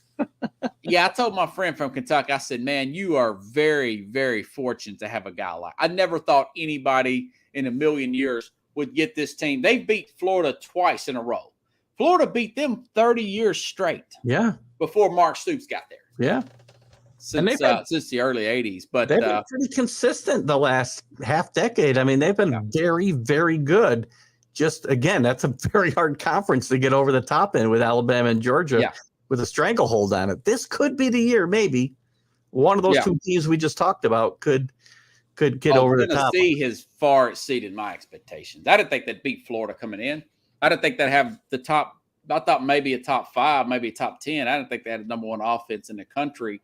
I told my friend from Kentucky, I said, "Man, you are very, very fortunate to have a guy like." I never thought anybody in a million years would get this team. They beat Florida twice in a row. Florida beat them 30 years straight. Yeah. Before Mark Stoops got there. Yeah. Since the early 80s. But they've been pretty consistent the last half decade. I mean, they've been very, very good. Just again, that's a very hard conference to get over the top in with Alabama and Georgia with a stranglehold on it. This could be the year, maybe. One of those two teams we just talked about could get over the top. Tennessee has far exceeded my expectations. I didn't think they'd beat Florida coming in. I didn't think they'd have the top. I thought maybe a top 5, maybe a top 10. I didn't think they had a number 1 offense in the country.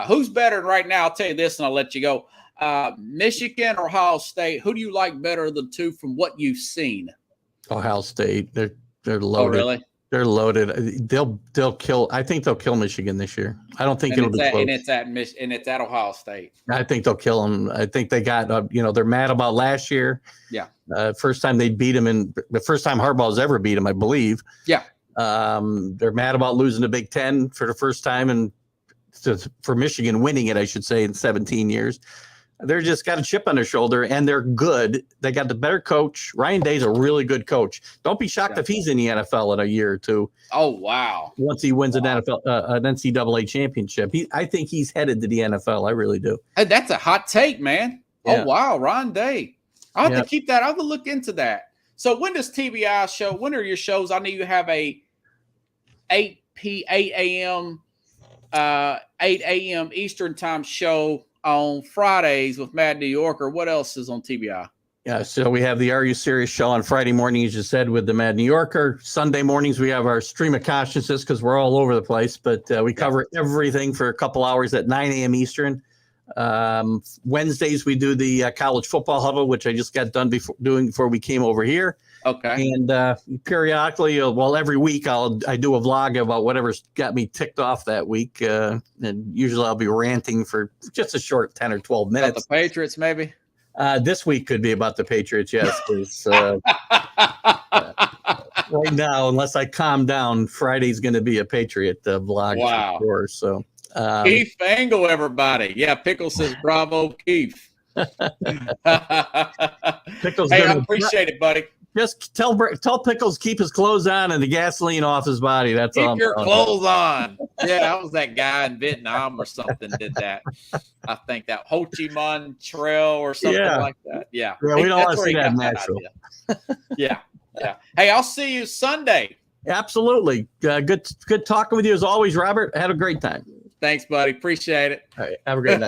Who's better right now? I'll tell you this, and I'll let you go. Michigan or Ohio State? Who do you like better of the two from what you've seen? Ohio State. They're loaded. Oh, really? They're loaded. They'll kill. I think they'll kill Michigan this year. I don't think it'll be close. And it's at Ohio State. I think they'll kill them. I think they got. They're mad about last year. Yeah. First time they beat them, and the first time Harbaugh's ever beat them, I believe. Yeah. They're mad about losing the Big Ten for the first time, and for Michigan winning it, I should say, in 17 years. They're just got a chip on their shoulder, and they're good. They got the better coach. Ryan Day's a really good coach. Don't be shocked if he's in the NFL in a year or two. Oh, wow. Once he wins an NCAA championship. I think he's headed to the NFL. I really do. Hey, that's a hot take, man. Yeah. Oh, wow. Ryan Day. I'll have to keep that. I'll have to look into that. So when does TBI show? When are your shows? I know you have a 8 a.m. Eastern time show on Fridays with Mad New Yorker. What else is on TBI? Yeah, so we have the Are You Serious show on Friday morning, as you said, with the Mad New Yorker. Sunday mornings, we have our Stream of Consciousness because we're all over the place, but we cover everything for a couple hours at 9 a.m. Eastern. Wednesdays, we do the college football huddle, which I just got done before we came over here. Okay. And periodically, every week, I do a vlog about whatever's got me ticked off that week. And usually I'll be ranting for just a short 10 or 12 minutes. About the Patriots, maybe? This week could be about the Patriots, yes. Right now, unless I calm down, Friday's going to be a Patriot vlog. Wow. For sure, so. Keith Fangle, everybody. Yeah, Pickle says bravo, Keith. Pickles, hey, I appreciate it, buddy. Just tell Pickles keep his clothes on and the gasoline off his body. That's all. Keep your clothes on. Yeah, that was that guy in Vietnam or something did that. I think that Ho Chi Minh Trail or something like that. Yeah. Yeah, we don't want to see that natural. Yeah. Hey, I'll see you Sunday. Absolutely. Good talking with you as always, Robert. Had a great time. Thanks, buddy. Appreciate it. All right. Have a great night.